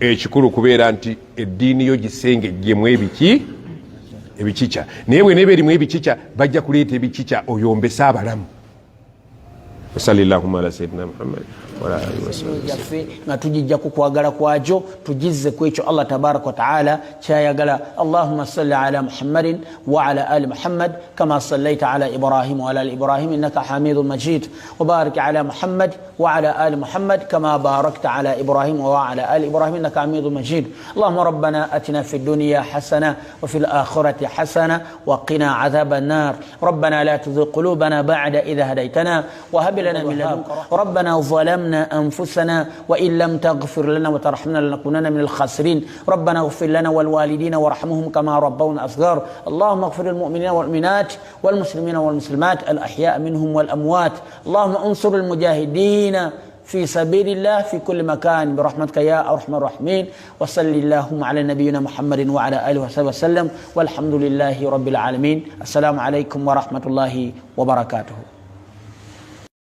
Ekikulu kubeera nti eddiini yo gisengejjemu ebikikya. Naye bwe neeba erimu ebikikya bajja kuleeta ebikikya oyombese abalamu. Sallallahu ala sayyidina Muhammad wala alihi wasallam. Nga tujijja ku kwagala kwajo tujizze ku ekyo Allah tabaraka wa taala kyayagala. Allahumma salli ala Muhammadin wa ala ali Muhammad kama sallaita ala Ibrahim wa ala ali Ibrahim innaka Hamidun Majid, wa barik ala Muhammad wa ala ali Muhammad kama barakta ala Ibrahim wa ala ali Ibrahim innaka Hamidun Majid. Allahumma rabbana atina fid dunya hasana wa fil akhirati hasana wa qina adhaban nar. Rabbana la tuzigh qulubana ba'da idh hadaytana wa hab lana min ladunka rabbana zalamna أنفسنا وإن لم تغفر لنا وترحمنا لنكونن من الخاسرين. ربنا اغفر لنا والوالدين وارحمهم كما ربونا صغار. اللهم اغفر للمؤمنين والمؤمنات والمسلمين والمسلمات الأحياء منهم والأموات. اللهم انصر المجاهدين في سبيل الله في كل مكان برحمتك يا أرحم الراحمين. وصل اللهم على نبينا محمد وعلى آله وصحبه وسلم والحمد لله رب العالمين. السلام عليكم ورحمة الله وبركاته.